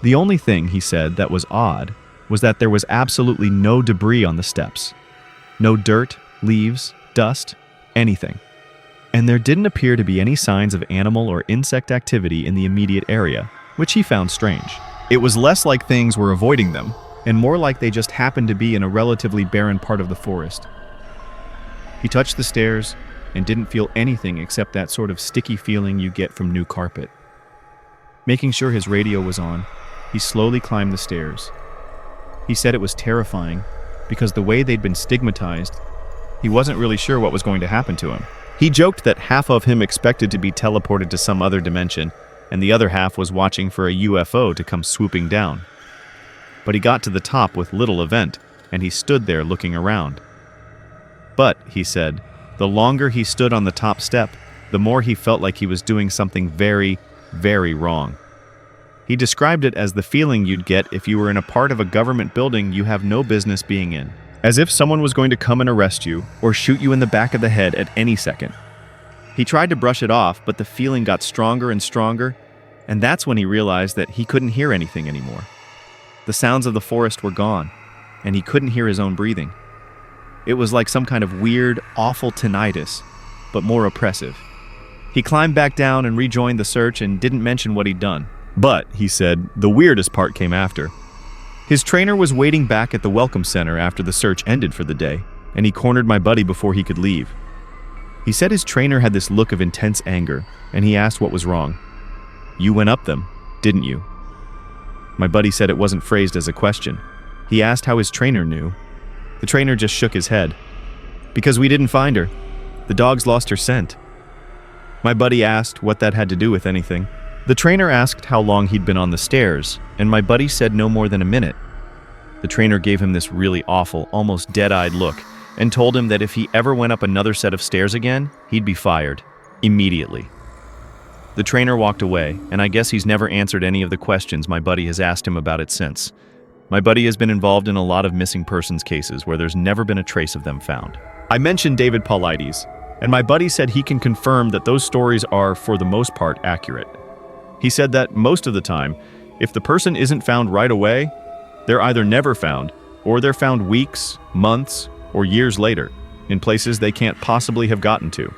The only thing, he said, that was odd was that there was absolutely no debris on the steps. No dirt, leaves, dust, anything. And there didn't appear to be any signs of animal or insect activity in the immediate area, which he found strange. It was less like things were avoiding them, and more like they just happened to be in a relatively barren part of the forest. He touched the stairs and didn't feel anything except that sort of sticky feeling you get from new carpet. Making sure his radio was on, he slowly climbed the stairs. He said it was terrifying because the way they'd been stigmatized, he wasn't really sure what was going to happen to him. He joked that half of him expected to be teleported to some other dimension, and the other half was watching for a UFO to come swooping down. But he got to the top with little event, and he stood there looking around. But, he said, the longer he stood on the top step, the more he felt like he was doing something very, very wrong. He described it as the feeling you'd get if you were in a part of a government building you have no business being in. As if someone was going to come and arrest you or shoot you in the back of the head at any second. He tried to brush it off, but the feeling got stronger and stronger, and that's when he realized that he couldn't hear anything anymore. The sounds of the forest were gone, and he couldn't hear his own breathing. It was like some kind of weird, awful tinnitus, but more oppressive. He climbed back down and rejoined the search and didn't mention what he'd done. But, he said, the weirdest part came after. His trainer was waiting back at the welcome center after the search ended for the day, and he cornered my buddy before he could leave. He said his trainer had this look of intense anger, and he asked what was wrong. "You went up them, didn't you?" My buddy said it wasn't phrased as a question. He asked how his trainer knew. The trainer just shook his head. "Because we didn't find her. The dogs lost her scent." My buddy asked what that had to do with anything. The trainer asked how long he'd been on the stairs, and my buddy said no more than a minute. The trainer gave him this really awful, almost dead-eyed look, and told him that if he ever went up another set of stairs again, he'd be fired. Immediately. The trainer walked away, and I guess he's never answered any of the questions my buddy has asked him about it since. My buddy has been involved in a lot of missing persons cases where there's never been a trace of them found. I mentioned David Paulides, and my buddy said he can confirm that those stories are, for the most part, accurate. He said that most of the time, if the person isn't found right away, they're either never found, or they're found weeks, months, or years later, in places they can't possibly have gotten to.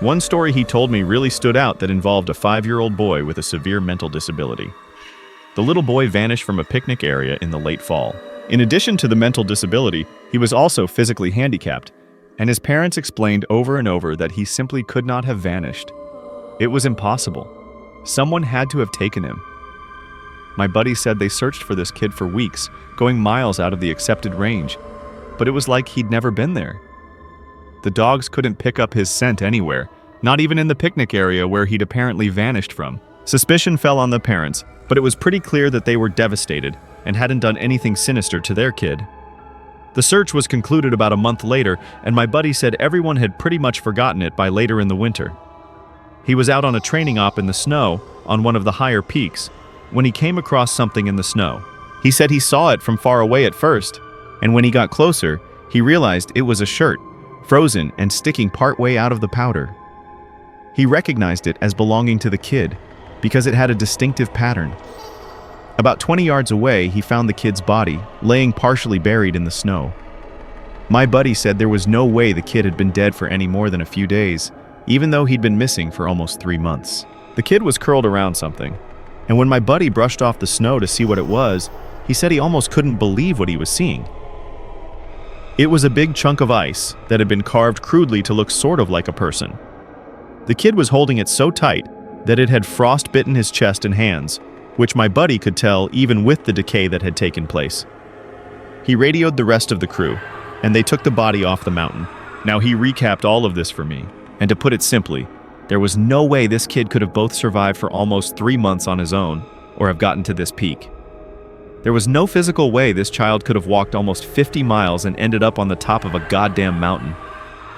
One story he told me really stood out that involved a 5-year-old boy with a severe mental disability. The little boy vanished from a picnic area in the late fall. In addition to the mental disability, he was also physically handicapped, and his parents explained over and over that he simply could not have vanished. It was impossible. Someone had to have taken him. My buddy said they searched for this kid for weeks, going miles out of the accepted range, but it was like he'd never been there. The dogs couldn't pick up his scent anywhere, not even in the picnic area where he'd apparently vanished from. Suspicion fell on the parents, but it was pretty clear that they were devastated and hadn't done anything sinister to their kid. The search was concluded about a month later, and my buddy said everyone had pretty much forgotten it by later in the winter. He was out on a training op in the snow on one of the higher peaks when he came across something in the snow. He said he saw it from far away at first, and when he got closer, he realized it was a shirt, frozen and sticking partway out of the powder. He recognized it as belonging to the kid because it had a distinctive pattern. About 20 yards away, he found the kid's body, laying partially buried in the snow. My buddy said there was no way the kid had been dead for any more than a few days, even though he'd been missing for almost 3 months. The kid was curled around something, and when my buddy brushed off the snow to see what it was, he said he almost couldn't believe what he was seeing. It was a big chunk of ice that had been carved crudely to look sort of like a person. The kid was holding it so tight that it had frostbitten his chest and hands, which my buddy could tell even with the decay that had taken place. He radioed the rest of the crew, and they took the body off the mountain. Now he recapped all of this for me, and to put it simply, there was no way this kid could have both survived for almost 3 months on his own, or have gotten to this peak. There was no physical way this child could have walked almost 50 miles and ended up on the top of a goddamn mountain.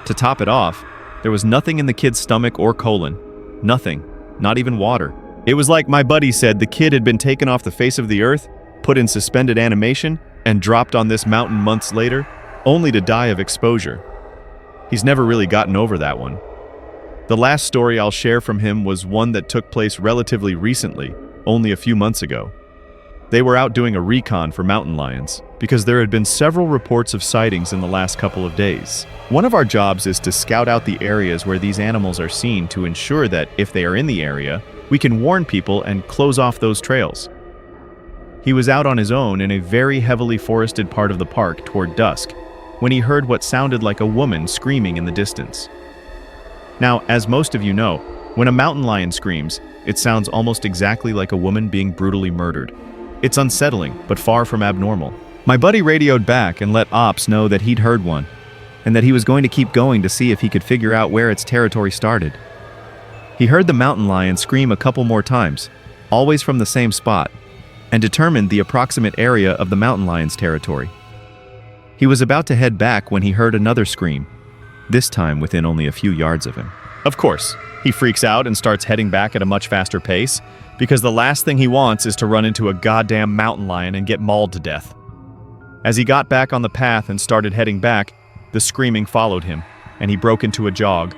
To top it off, there was nothing in the kid's stomach or colon. Nothing. Not even water. It was like my buddy said the kid had been taken off the face of the earth, put in suspended animation, and dropped on this mountain months later, only to die of exposure. He's never really gotten over that one. The last story I'll share from him was one that took place relatively recently, only a few months ago. They were out doing a recon for mountain lions, because there had been several reports of sightings in the last couple of days. One of our jobs is to scout out the areas where these animals are seen to ensure that, if they are in the area, we can warn people and close off those trails. He was out on his own in a very heavily forested part of the park toward dusk, when he heard what sounded like a woman screaming in the distance. Now, as most of you know, when a mountain lion screams, it sounds almost exactly like a woman being brutally murdered. It's unsettling, but far from abnormal. My buddy radioed back and let ops know that he'd heard one, and that he was going to keep going to see if he could figure out where its territory started. He heard the mountain lion scream a couple more times, always from the same spot, and determined the approximate area of the mountain lion's territory. He was about to head back when he heard another scream, this time within only a few yards of him. Of course, he freaks out and starts heading back at a much faster pace, because the last thing he wants is to run into a goddamn mountain lion and get mauled to death. As he got back on the path and started heading back, the screaming followed him, and he broke into a jog.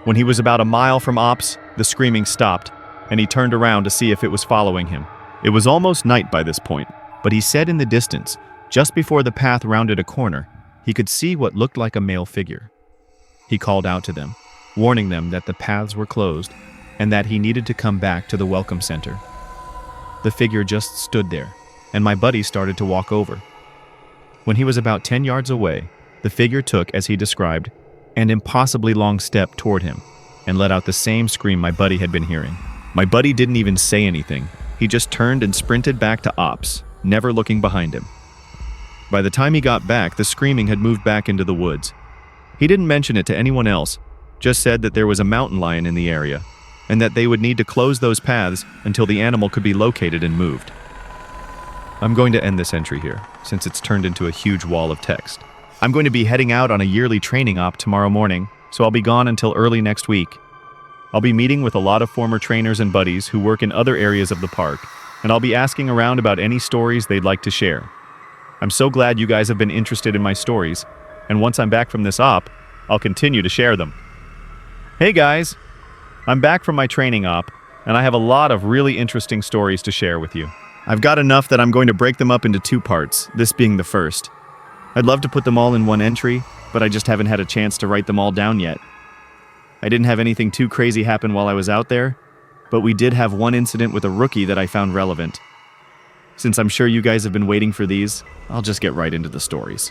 When he was about a mile from ops, the screaming stopped, and he turned around to see if it was following him. It was almost night by this point, but he said in the distance, just before the path rounded a corner, he could see what looked like a male figure. He called out to them, warning them that the paths were closed and that he needed to come back to the welcome center. The figure just stood there, and my buddy started to walk over. When he was about 10 yards away, the figure took, as he described, an impossibly long step toward him and let out the same scream my buddy had been hearing. My buddy didn't even say anything. He just turned and sprinted back to Ops, never looking behind him. By the time he got back, the screaming had moved back into the woods. He didn't mention it to anyone else, just said that there was a mountain lion in the area, and that they would need to close those paths until the animal could be located and moved. I'm going to end this entry here, since it's turned into a huge wall of text. I'm going to be heading out on a yearly training op tomorrow morning, so I'll be gone until early next week. I'll be meeting with a lot of former trainers and buddies who work in other areas of the park, and I'll be asking around about any stories they'd like to share. I'm so glad you guys have been interested in my stories, and once I'm back from this op, I'll continue to share them. Hey guys! I'm back from my training op, and I have a lot of really interesting stories to share with you. I've got enough that I'm going to break them up into 2 parts, this being the first. I'd love to put them all in one entry, but I just haven't had a chance to write them all down yet. I didn't have anything too crazy happen while I was out there, but we did have one incident with a rookie that I found relevant. Since I'm sure you guys have been waiting for these, I'll just get right into the stories.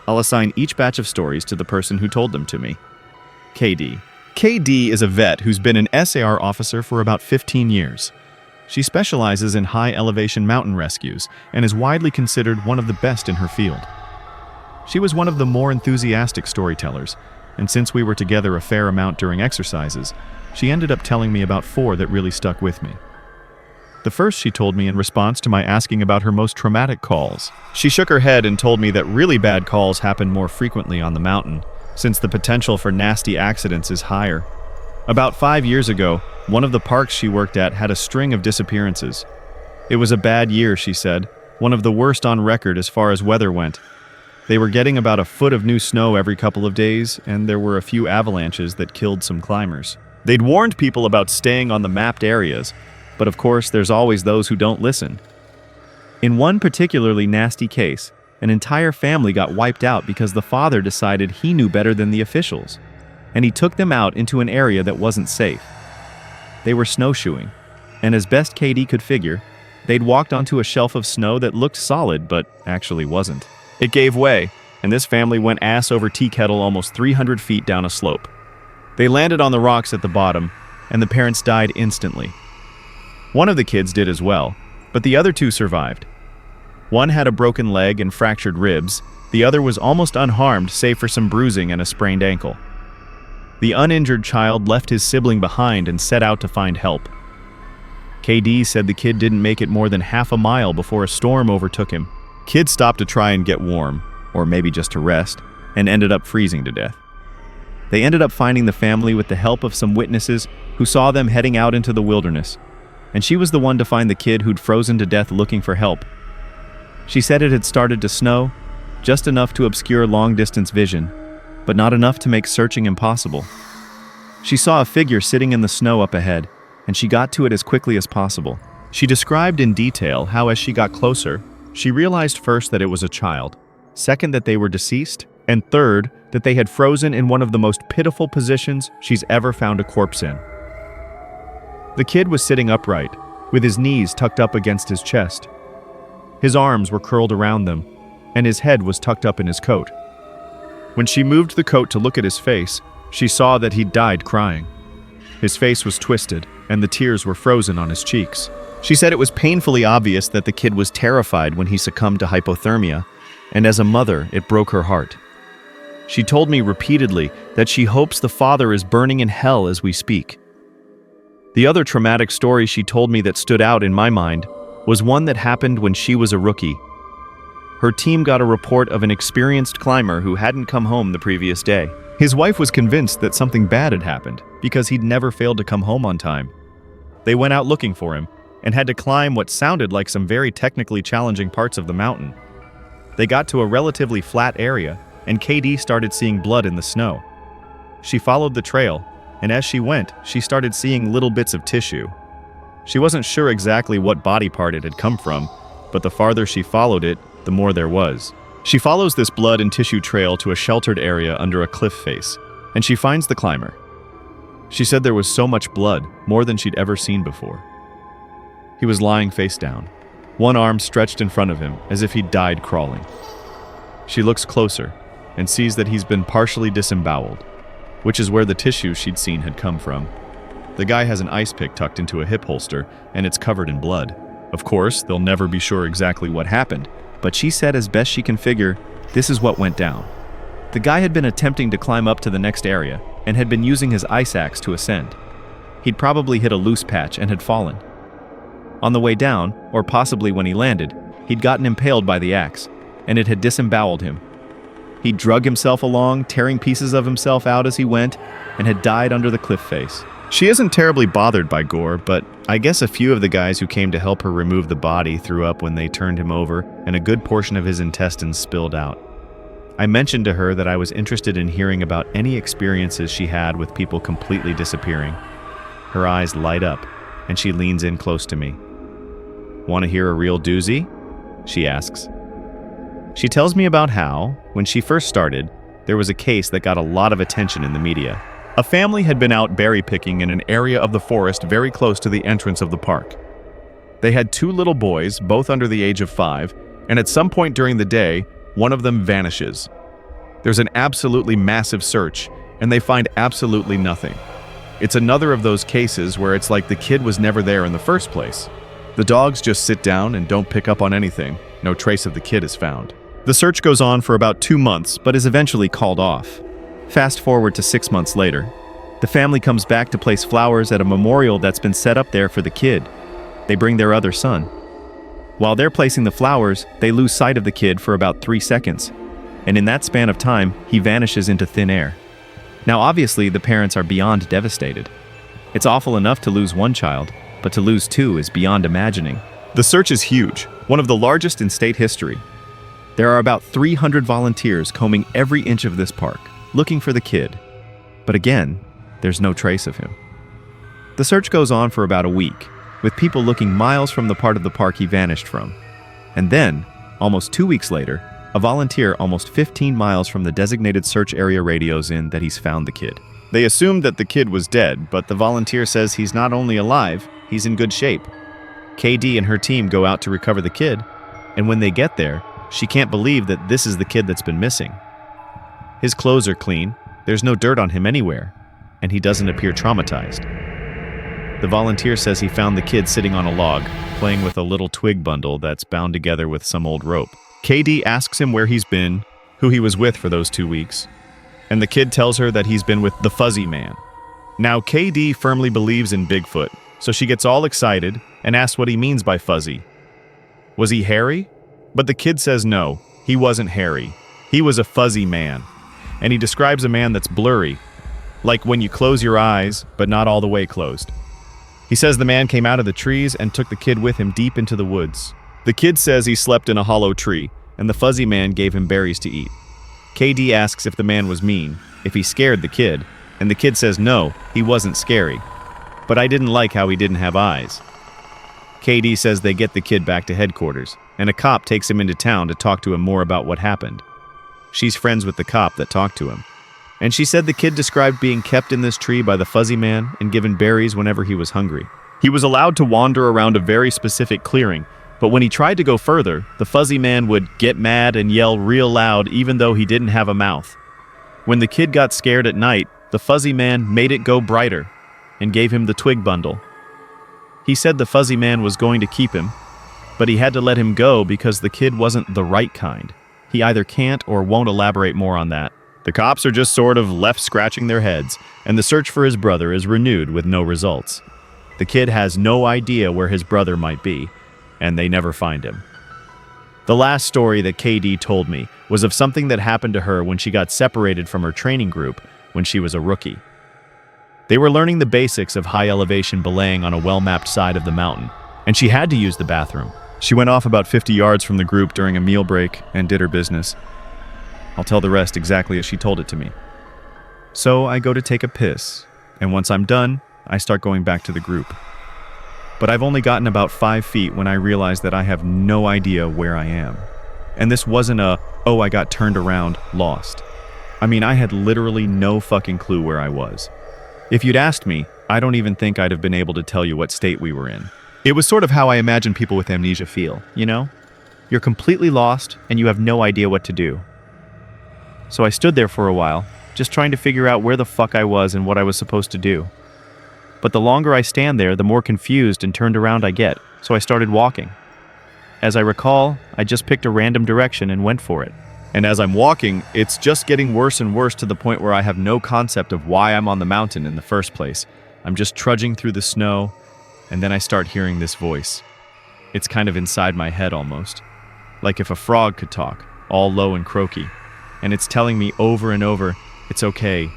I'll assign each batch of stories to the person who told them to me. KD. KD is a vet who's been an SAR officer for about 15 years. She specializes in high-elevation mountain rescues and is widely considered one of the best in her field. She was one of the more enthusiastic storytellers, and since we were together a fair amount during exercises, she ended up telling me about 4 that really stuck with me. The first she told me in response to my asking about her most traumatic calls. She shook her head and told me that really bad calls happen more frequently on the mountain, since the potential for nasty accidents is higher. About 5 years ago, one of the parks she worked at had a string of disappearances. It was a bad year, she said, one of the worst on record as far as weather went. They were getting about a foot of new snow every couple of days, and there were a few avalanches that killed some climbers. They'd warned people about staying on the mapped areas, but of course there's always those who don't listen. In one particularly nasty case, an entire family got wiped out because the father decided he knew better than the officials, and he took them out into an area that wasn't safe. They were snowshoeing, and as best KD could figure, they'd walked onto a shelf of snow that looked solid but actually wasn't. It gave way, and this family went ass over tea kettle almost 300 feet down a slope. They landed on the rocks at the bottom, and the parents died instantly. One of the kids did as well, but the other 2 survived. One had a broken leg and fractured ribs, the other was almost unharmed save for some bruising and a sprained ankle. The uninjured child left his sibling behind and set out to find help. KD said the kid didn't make it more than half a mile before a storm overtook him. Kid stopped to try and get warm, or maybe just to rest, and ended up freezing to death. They ended up finding the family with the help of some witnesses who saw them heading out into the wilderness, and she was the one to find the kid who'd frozen to death looking for help. She said it had started to snow, just enough to obscure long-distance vision, but not enough to make searching impossible. She saw a figure sitting in the snow up ahead, and she got to it as quickly as possible. She described in detail how as she got closer, she realized first that it was a child, second that they were deceased, and third that they had frozen in one of the most pitiful positions she's ever found a corpse in. The kid was sitting upright, with his knees tucked up against his chest. His arms were curled around them, and his head was tucked up in his coat. When she moved the coat to look at his face, she saw that he'd died crying. His face was twisted, and the tears were frozen on his cheeks. She said it was painfully obvious that the kid was terrified when he succumbed to hypothermia, and as a mother, it broke her heart. She told me repeatedly that she hopes the father is burning in hell as we speak. The other traumatic story she told me that stood out in my mind was one that happened when she was a rookie. Her team got a report of an experienced climber who hadn't come home the previous day. His wife was convinced that something bad had happened because he'd never failed to come home on time. They went out looking for him and had to climb what sounded like some very technically challenging parts of the mountain. They got to a relatively flat area, and KD started seeing blood in the snow. She followed the trail, and as she went, she started seeing little bits of tissue. She wasn't sure exactly what body part it had come from, but the farther she followed it, the more there was. She follows this blood and tissue trail to a sheltered area under a cliff face, and she finds the climber. She said there was so much blood, more than she'd ever seen before. He was lying face down, one arm stretched in front of him as if he'd died crawling. She looks closer and sees that he's been partially disemboweled, which is where the tissue she'd seen had come from. The guy has an ice pick tucked into a hip holster, and it's covered in blood. Of course, they'll never be sure exactly what happened, but she said as best she can figure, this is what went down. The guy had been attempting to climb up to the next area and had been using his ice axe to ascend. He'd probably hit a loose patch and had fallen. On the way down, or possibly when he landed, he'd gotten impaled by the axe, and it had disemboweled him. He drug himself along, tearing pieces of himself out as he went, and had died under the cliff face. She isn't terribly bothered by gore, but I guess a few of the guys who came to help her remove the body threw up when they turned him over, and a good portion of his intestines spilled out. I mentioned to her that I was interested in hearing about any experiences she had with people completely disappearing. Her eyes light up, and she leans in close to me. "Want to hear a real doozy?" she asks. She tells me about how, when she first started, there was a case that got a lot of attention in the media. A family had been out berry picking in an area of the forest very close to the entrance of the park. They had 2 little boys, both under the age of 5, and at some point during the day, one of them vanishes. There's an absolutely massive search, and they find absolutely nothing. It's another of those cases where it's like the kid was never there in the first place. The dogs just sit down and don't pick up on anything. No trace of the kid is found. The search goes on for about 2 months, but is eventually called off. Fast forward to 6 months later. The family comes back to place flowers at a memorial that's been set up there for the kid. They bring their other son. While they're placing the flowers, they lose sight of the kid for about 3 seconds. And in that span of time, he vanishes into thin air. Now obviously, the parents are beyond devastated. It's awful enough to lose one child, but to lose 2 is beyond imagining. The search is huge, one of the largest in state history. There are about 300 volunteers combing every inch of this park, looking for the kid. But again, there's no trace of him. The search goes on for about a week, with people looking miles from the part of the park he vanished from. And then, almost 2 weeks later, a volunteer almost 15 miles from the designated search area radios in that he's found the kid. They assumed that the kid was dead, but the volunteer says he's not only alive, he's in good shape. KD and her team go out to recover the kid, and when they get there, she can't believe that this is the kid that's been missing. His clothes are clean, there's no dirt on him anywhere, and he doesn't appear traumatized. The volunteer says he found the kid sitting on a log, playing with a little twig bundle that's bound together with some old rope. KD asks him where he's been, who he was with for those 2 weeks, and the kid tells her that he's been with the fuzzy man. Now KD firmly believes in Bigfoot, so she gets all excited and asks what he means by fuzzy. Was he hairy? But the kid says no, he wasn't hairy. He was a fuzzy man, and he describes a man that's blurry, like when you close your eyes, but not all the way closed. He says the man came out of the trees and took the kid with him deep into the woods. The kid says he slept in a hollow tree, and the fuzzy man gave him berries to eat. KD asks if the man was mean, if he scared the kid, and the kid says no, he wasn't scary. But I didn't like how he didn't have eyes. KD says they get the kid back to headquarters, and a cop takes him into town to talk to him more about what happened. She's friends with the cop that talked to him. And she said the kid described being kept in this tree by the fuzzy man and given berries whenever he was hungry. He was allowed to wander around a very specific clearing, but when he tried to go further, the fuzzy man would get mad and yell real loud even though he didn't have a mouth. When the kid got scared at night, the fuzzy man made it go brighter and gave him the twig bundle. He said the fuzzy man was going to keep him, but he had to let him go because the kid wasn't the right kind. He either can't or won't elaborate more on that. The cops are just sort of left scratching their heads, and the search for his brother is renewed with no results. The kid has no idea where his brother might be, and they never find him. The last story that KD told me was of something that happened to her when she got separated from her training group when she was a rookie. They were learning the basics of high-elevation belaying on a well-mapped side of the mountain, and she had to use the bathroom. She went off about 50 yards from the group during a meal break and did her business. I'll tell the rest exactly as she told it to me. So I go to take a piss, and once I'm done, I start going back to the group. But I've only gotten about 5 feet when I realize that I have no idea where I am. And this wasn't a, oh, I got turned around, lost. I mean, I had literally no fucking clue where I was. If you'd asked me, I don't even think I'd have been able to tell you what state we were in. It was sort of how I imagine people with amnesia feel, you know? You're completely lost and you have no idea what to do. So I stood there for a while, just trying to figure out where the fuck I was and what I was supposed to do. But the longer I stand there, the more confused and turned around I get, so I started walking. As I recall, I just picked a random direction and went for it. And as I'm walking, it's just getting worse and worse to the point where I have no concept of why I'm on the mountain in the first place. I'm just trudging through the snow, and then I start hearing this voice. It's kind of inside my head almost. Like if a frog could talk, all low and croaky. And it's telling me over and over, it's okay,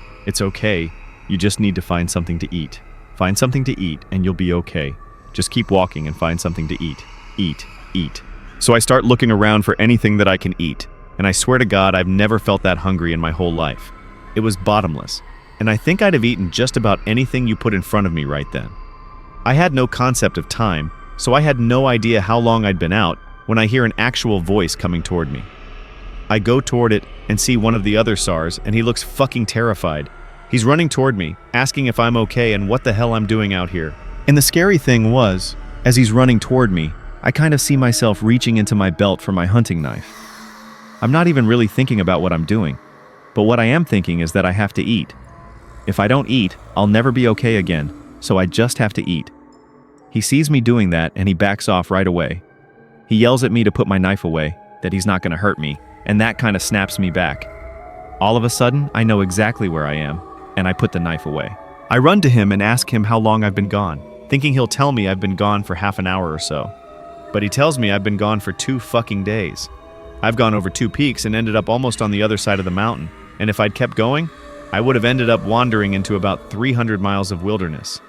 you just need to find something to eat. Find something to eat and you'll be okay. Just keep walking and find something to eat. Eat. So I start looking around for anything that I can eat. And I swear to God, I've never felt that hungry in my whole life. It was bottomless. And I think I'd have eaten just about anything you put in front of me right then. I had no concept of time, so I had no idea how long I'd been out when I hear an actual voice coming toward me. I go toward it and see one of the other SARs, and he looks fucking terrified. He's running toward me, asking if I'm okay and what the hell I'm doing out here. And the scary thing was, as he's running toward me, I kind of see myself reaching into my belt for my hunting knife. I'm not even really thinking about what I'm doing, but what I am thinking is that I have to eat. If I don't eat, I'll never be okay again, so I just have to eat. He sees me doing that and he backs off right away. He yells at me to put my knife away, that he's not going to hurt me, and that kind of snaps me back. All of a sudden, I know exactly where I am, and I put the knife away. I run to him and ask him how long I've been gone, thinking he'll tell me I've been gone for half an hour or so. But he tells me I've been gone for 2 fucking days. I've gone over 2 peaks and ended up almost on the other side of the mountain, and if I'd kept going, I would have ended up wandering into about 300 miles of wilderness.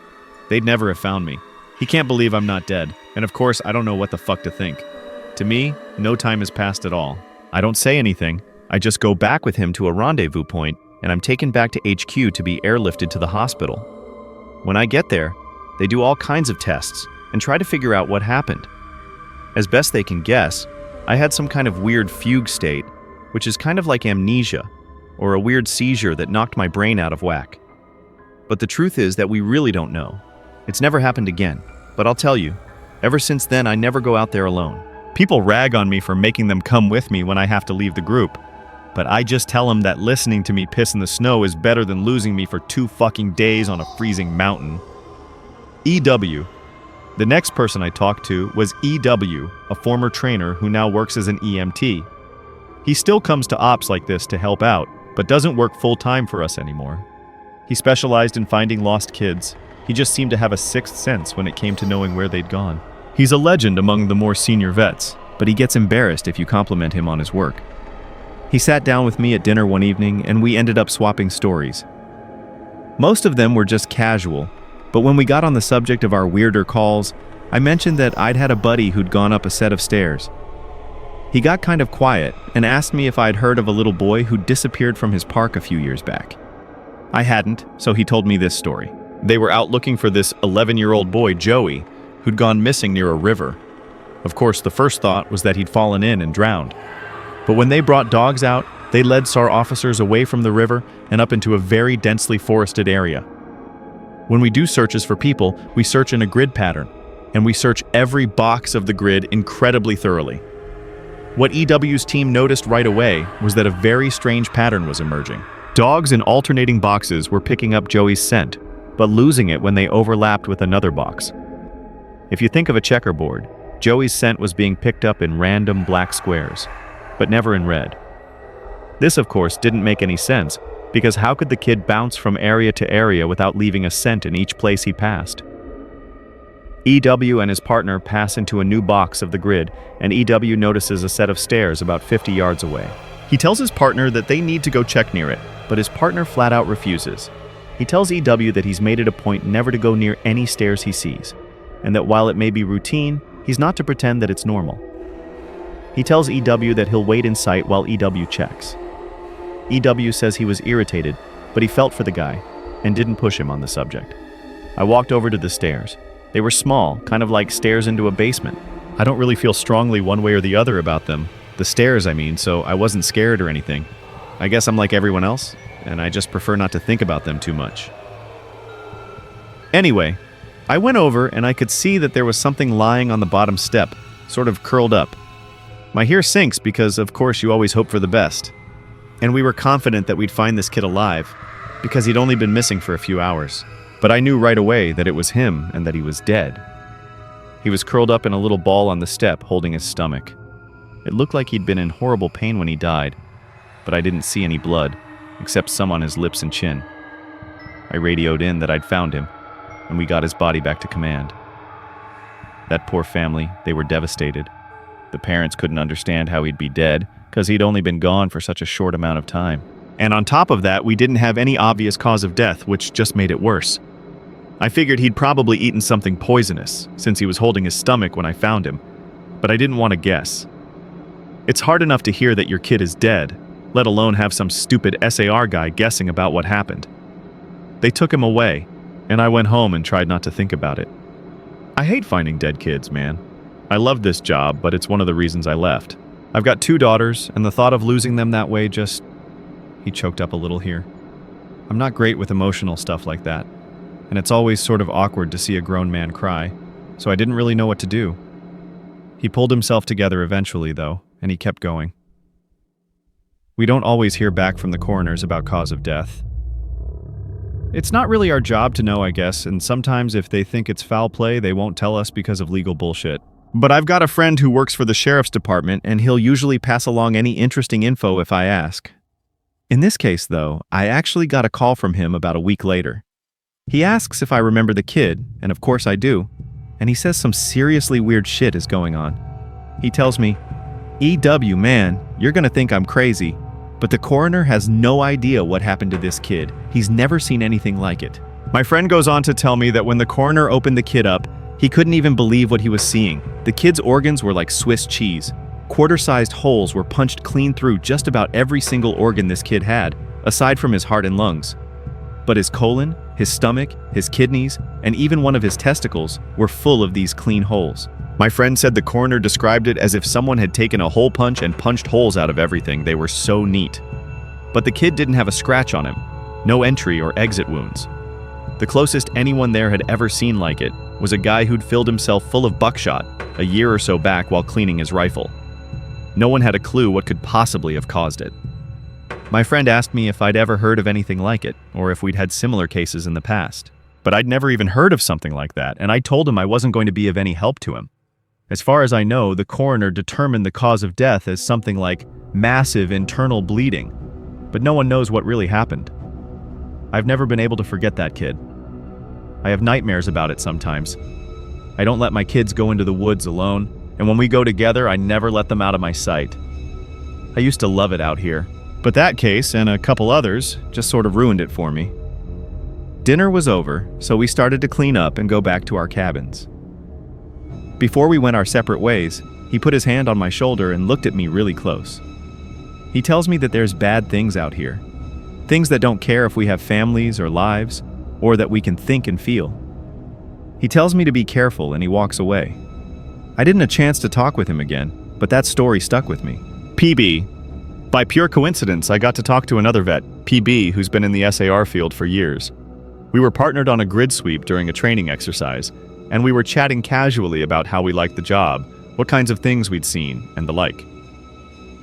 They'd never have found me. He can't believe I'm not dead, and of course I don't know what the fuck to think. To me, no time has passed at all. I don't say anything, I just go back with him to a rendezvous point, and I'm taken back to HQ to be airlifted to the hospital. When I get there, they do all kinds of tests and try to figure out what happened. As best they can guess, I had some kind of weird fugue state, which is kind of like amnesia, or a weird seizure that knocked my brain out of whack. But the truth is that we really don't know. It's never happened again, but I'll tell you, ever since then I never go out there alone. People rag on me for making them come with me when I have to leave the group, but I just tell them that listening to me piss in the snow is better than losing me for 2 fucking days on a freezing mountain. EW. The next person I talked to was EW, a former trainer who now works as an EMT. He still comes to ops like this to help out, but doesn't work full-time for us anymore. He specialized in finding lost kids. He just seemed to have a sixth sense when it came to knowing where they'd gone. He's a legend among the more senior vets, but he gets embarrassed if you compliment him on his work. He sat down with me at dinner one evening and we ended up swapping stories. Most of them were just casual, but when we got on the subject of our weirder calls, I mentioned that I'd had a buddy who'd gone up a set of stairs. He got kind of quiet and asked me if I'd heard of a little boy who disappeared from his park a few years back. I hadn't, so he told me this story. They were out looking for this 11-year-old boy, Joey, who'd gone missing near a river. Of course, the first thought was that he'd fallen in and drowned. But when they brought dogs out, they led SAR officers away from the river and up into a very densely forested area. When we do searches for people, we search in a grid pattern, and we search every box of the grid incredibly thoroughly. What EW's team noticed right away was that a very strange pattern was emerging. Dogs in alternating boxes were picking up Joey's scent, but losing it when they overlapped with another box. If you think of a checkerboard, Joey's scent was being picked up in random black squares, but never in red. This, of course, didn't make any sense, because how could the kid bounce from area to area without leaving a scent in each place he passed? EW and his partner pass into a new box of the grid, and EW notices a set of stairs about 50 yards away. He tells his partner that they need to go check near it, but his partner flat out refuses. He tells EW that he's made it a point never to go near any stairs he sees, and that while it may be routine, he's not to pretend that it's normal. He tells EW that he'll wait in sight while EW checks. EW says he was irritated, but he felt for the guy and didn't push him on the subject. I walked over to the stairs. They were small, kind of like stairs into a basement. I don't really feel strongly one way or the other about them, The stairs, I mean, so I wasn't scared or anything. I guess I'm like everyone else, and I just prefer not to think about them too much. Anyway, I went over and I could see that there was something lying on the bottom step, sort of curled up. My hair sinks because, of course, you always hope for the best. And we were confident that we'd find this kid alive, because he'd only been missing for a few hours. But I knew right away that it was him and that he was dead. He was curled up in a little ball on the step, holding his stomach. It looked like he'd been in horrible pain when he died, but I didn't see any blood, except some on his lips and chin. I radioed in that I'd found him, and we got his body back to command. That poor family, they were devastated. The parents couldn't understand how he'd be dead, because he'd only been gone for such a short amount of time. And on top of that, we didn't have any obvious cause of death, which just made it worse. I figured he'd probably eaten something poisonous, since he was holding his stomach when I found him, but I didn't want to guess. It's hard enough to hear that your kid is dead, let alone have some stupid SAR guy guessing about what happened. They took him away, and I went home and tried not to think about it. I hate finding dead kids, man. I love this job, but it's one of the reasons I left. I've got 2 daughters, and the thought of losing them that way just... He choked up a little here. I'm not great with emotional stuff like that, and it's always sort of awkward to see a grown man cry, so I didn't really know what to do. He pulled himself together eventually, though, and he kept going. We don't always hear back from the coroners about cause of death. It's not really our job to know, I guess, and sometimes if they think it's foul play, they won't tell us because of legal bullshit. But I've got a friend who works for the sheriff's department, and he'll usually pass along any interesting info if I ask. In this case, though, I actually got a call from him about a week later. He asks if I remember the kid, and of course I do, and he says some seriously weird shit is going on. He tells me, "EW, man, you're gonna think I'm crazy, but the coroner has no idea what happened to this kid. He's never seen anything like it." My friend goes on to tell me that when the coroner opened the kid up, he couldn't even believe what he was seeing. The kid's organs were like Swiss cheese. Quarter-sized holes were punched clean through just about every single organ this kid had, aside from his heart and lungs. But his colon, his stomach, his kidneys, and even one of his testicles were full of these clean holes. My friend said the coroner described it as if someone had taken a hole punch and punched holes out of everything. They were so neat. But the kid didn't have a scratch on him, no entry or exit wounds. The closest anyone there had ever seen like it was a guy who'd filled himself full of buckshot a year or so back while cleaning his rifle. No one had a clue what could possibly have caused it. My friend asked me if I'd ever heard of anything like it, or if we'd had similar cases in the past. But I'd never even heard of something like that, and I told him I wasn't going to be of any help to him. As far as I know, the coroner determined the cause of death as something like massive internal bleeding, but no one knows what really happened. I've never been able to forget that kid. I have nightmares about it sometimes. I don't let my kids go into the woods alone, and when we go together, I never let them out of my sight. I used to love it out here, but that case and a couple others just sort of ruined it for me. Dinner was over, so we started to clean up and go back to our cabins. Before we went our separate ways, he put his hand on my shoulder and looked at me really close. He tells me that there's bad things out here. Things that don't care if we have families or lives, or that we can think and feel. He tells me to be careful and he walks away. I didn't have a chance to talk with him again, but that story stuck with me. PB. By pure coincidence, I got to talk to another vet, PB, who's been in the SAR field for years. We were partnered on a grid sweep during a training exercise, and we were chatting casually about how we liked the job, what kinds of things we'd seen, and the like.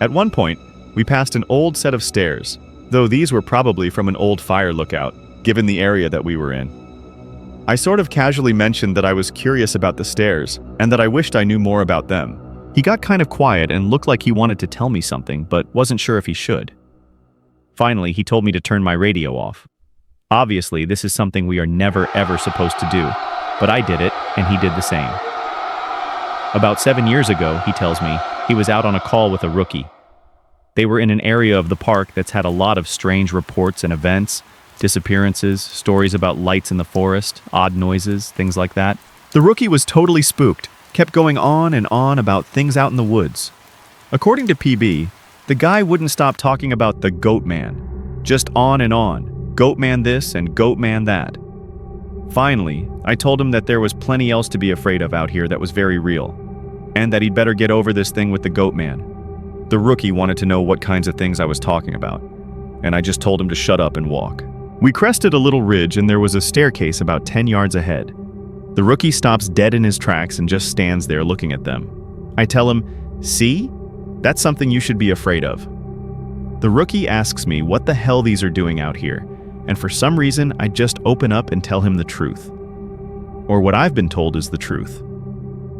At one point, we passed an old set of stairs, though these were probably from an old fire lookout, given the area that we were in. I sort of casually mentioned that I was curious about the stairs, and that I wished I knew more about them. He got kind of quiet and looked like he wanted to tell me something, but wasn't sure if he should. Finally, he told me to turn my radio off. Obviously, this is something we are never ever supposed to do, but I did it, and he did the same. About 7 years ago, he tells me, he was out on a call with a rookie. They were in an area of the park that's had a lot of strange reports and events, disappearances, stories about lights in the forest, odd noises, things like that. The rookie was totally spooked, kept going on and on about things out in the woods. According to PB, the guy wouldn't stop talking about the goat man, just on and on, goat man this and goat man that. Finally, I told him that there was plenty else to be afraid of out here that was very real, and that he'd better get over this thing with the goat man. The rookie wanted to know what kinds of things I was talking about, and I just told him to shut up and walk. We crested a little ridge and there was a staircase about 10 yards ahead. The rookie stops dead in his tracks and just stands there looking at them. I tell him, "See? That's something you should be afraid of." The rookie asks me what the hell these are doing out here, and for some reason I just open up and tell him the truth. Or what I've been told is the truth.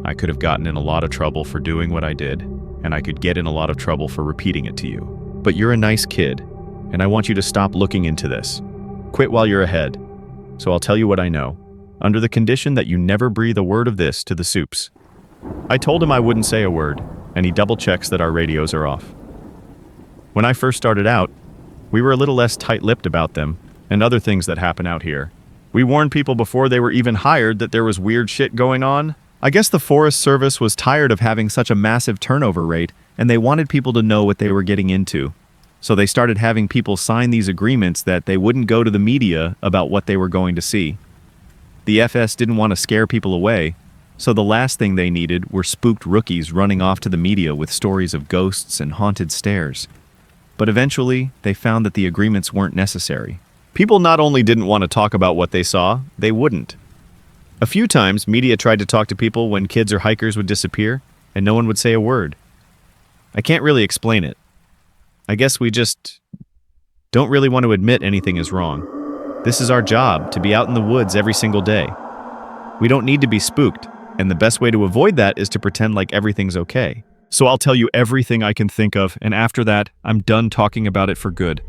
I could have gotten in a lot of trouble for doing what I did, and I could get in a lot of trouble for repeating it to you. But you're a nice kid, and I want you to stop looking into this. Quit while you're ahead. So I'll tell you what I know, under the condition that you never breathe a word of this to the soups. I told him I wouldn't say a word, and he double-checks that our radios are off. When I first started out, we were a little less tight-lipped about them, and other things that happen out here. We warned people before they were even hired that there was weird shit going on. I guess the Forest Service was tired of having such a massive turnover rate, and they wanted people to know what they were getting into. So they started having people sign these agreements that they wouldn't go to the media about what they were going to see. The FS didn't want to scare people away, so the last thing they needed were spooked rookies running off to the media with stories of ghosts and haunted stairs. But eventually, they found that the agreements weren't necessary. People not only didn't want to talk about what they saw, they wouldn't. A few times, media tried to talk to people when kids or hikers would disappear, and no one would say a word. I can't really explain it. I guess we just don't really want to admit anything is wrong. This is our job, to be out in the woods every single day. We don't need to be spooked, and the best way to avoid that is to pretend like everything's okay. So I'll tell you everything I can think of, and after that, I'm done talking about it for good,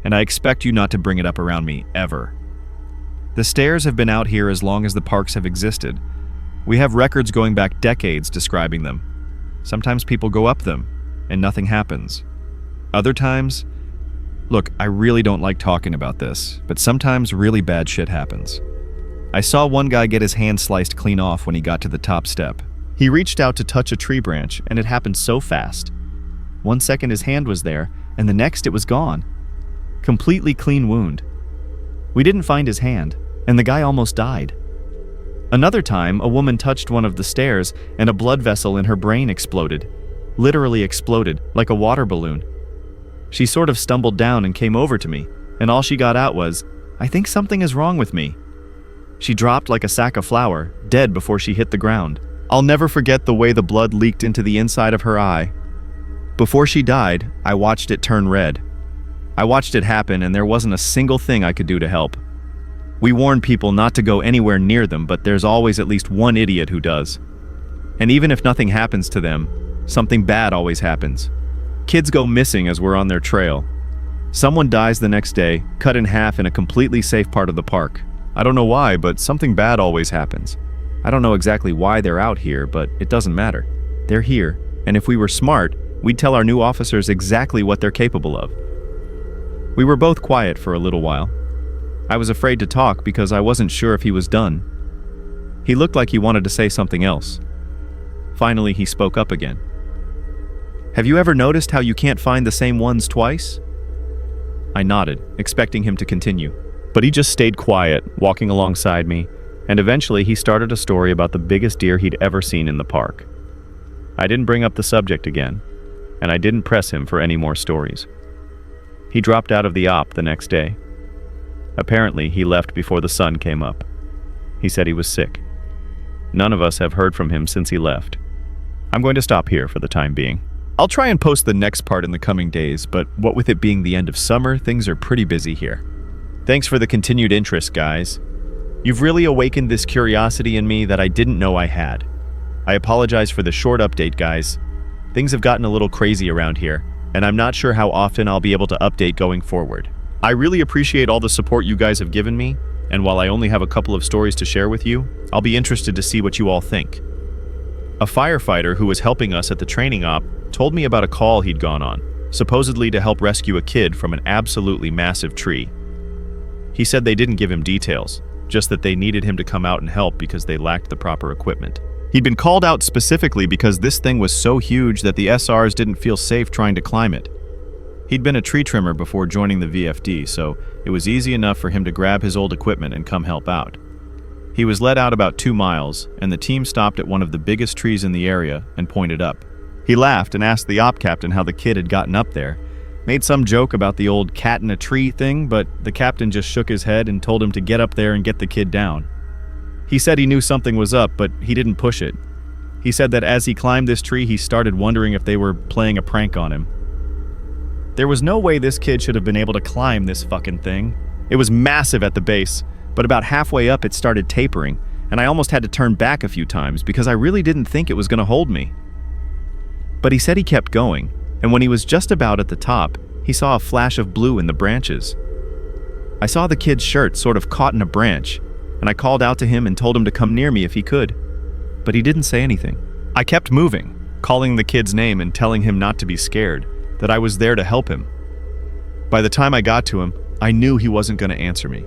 and I expect you not to bring it up around me, ever. The stairs have been out here as long as the parks have existed. We have records going back decades describing them. Sometimes people go up them, and nothing happens. Other times, look, I really don't like talking about this, but sometimes really bad shit happens. I saw one guy get his hand sliced clean off when he got to the top step. He reached out to touch a tree branch, and it happened so fast. 1 second his hand was there, and the next it was gone. Completely clean wound. We didn't find his hand, and the guy almost died. Another time, a woman touched one of the stairs, and a blood vessel in her brain exploded. Literally exploded, like a water balloon. She sort of stumbled down and came over to me, and all she got out was, "I think something is wrong with me." She dropped like a sack of flour, dead before she hit the ground. I'll never forget the way the blood leaked into the inside of her eye. Before she died, I watched it turn red. I watched it happen, and there wasn't a single thing I could do to help. We warn people not to go anywhere near them, but there's always at least one idiot who does. And even if nothing happens to them, something bad always happens. Kids go missing as we're on their trail. Someone dies the next day, cut in half in a completely safe part of the park. I don't know why, but something bad always happens. I don't know exactly why they're out here, but it doesn't matter. They're here, and if we were smart, we'd tell our new officers exactly what they're capable of. We were both quiet for a little while. I was afraid to talk because I wasn't sure if he was done. He looked like he wanted to say something else. Finally, he spoke up again. "Have you ever noticed how you can't find the same ones twice?" I nodded, expecting him to continue, but he just stayed quiet, walking alongside me, and eventually he started a story about the biggest deer he'd ever seen in the park. I didn't bring up the subject again, and I didn't press him for any more stories. He dropped out of the op the next day. Apparently, he left before the sun came up. He said he was sick. None of us have heard from him since he left. I'm going to stop here for the time being. I'll try and post the next part in the coming days, but what with it being the end of summer, things are pretty busy here. Thanks for the continued interest, guys. You've really awakened this curiosity in me that I didn't know I had. I apologize for the short update, guys. Things have gotten a little crazy around here, and I'm not sure how often I'll be able to update going forward. I really appreciate all the support you guys have given me, and while I only have a couple of stories to share with you, I'll be interested to see what you all think. A firefighter who was helping us at the training op told me about a call he'd gone on, supposedly to help rescue a kid from an absolutely massive tree. He said they didn't give him details, just that they needed him to come out and help because they lacked the proper equipment. He'd been called out specifically because this thing was so huge that the SRs didn't feel safe trying to climb it. He'd been a tree trimmer before joining the VFD, so it was easy enough for him to grab his old equipment and come help out. He was led out about 2 miles, and the team stopped at one of the biggest trees in the area and pointed up. He laughed and asked the op captain how the kid had gotten up there. Made some joke about the old cat in a tree thing, but the captain just shook his head and told him to get up there and get the kid down. He said he knew something was up, but he didn't push it. He said that as he climbed this tree, he started wondering if they were playing a prank on him. There was no way this kid should have been able to climb this fucking thing. It was massive at the base, but about halfway up it started tapering, and I almost had to turn back a few times because I really didn't think it was going to hold me. But he said he kept going, and when he was just about at the top, he saw a flash of blue in the branches. I saw the kid's shirt sort of caught in a branch, and I called out to him and told him to come near me if he could. But he didn't say anything. I kept moving, calling the kid's name and telling him not to be scared, that I was there to help him. By the time I got to him, I knew he wasn't going to answer me.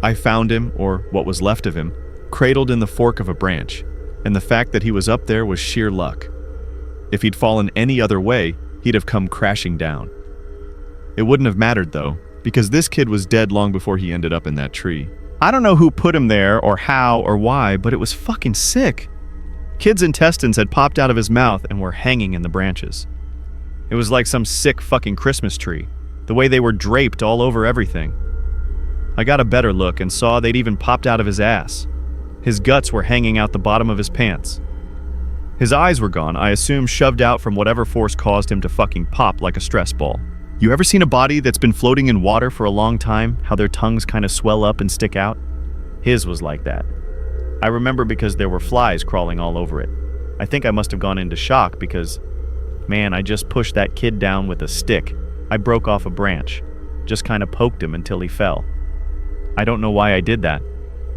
I found him, or what was left of him, cradled in the fork of a branch, and the fact that he was up there was sheer luck. If he'd fallen any other way, he'd have come crashing down. It wouldn't have mattered though, because this kid was dead long before he ended up in that tree. I don't know who put him there, or how, or why, but it was fucking sick. Kid's intestines had popped out of his mouth and were hanging in the branches. It was like some sick fucking Christmas tree, the way they were draped all over everything. I got a better look and saw they'd even popped out of his ass. His guts were hanging out the bottom of his pants. His eyes were gone, I assume shoved out from whatever force caused him to fucking pop like a stress ball. You ever seen a body that's been floating in water for a long time, how their tongues kind of swell up and stick out? His was like that. I remember because there were flies crawling all over it. I think I must have gone into shock because, man, I just pushed that kid down with a stick. I broke off a branch, just kind of poked him until he fell. I don't know why I did that.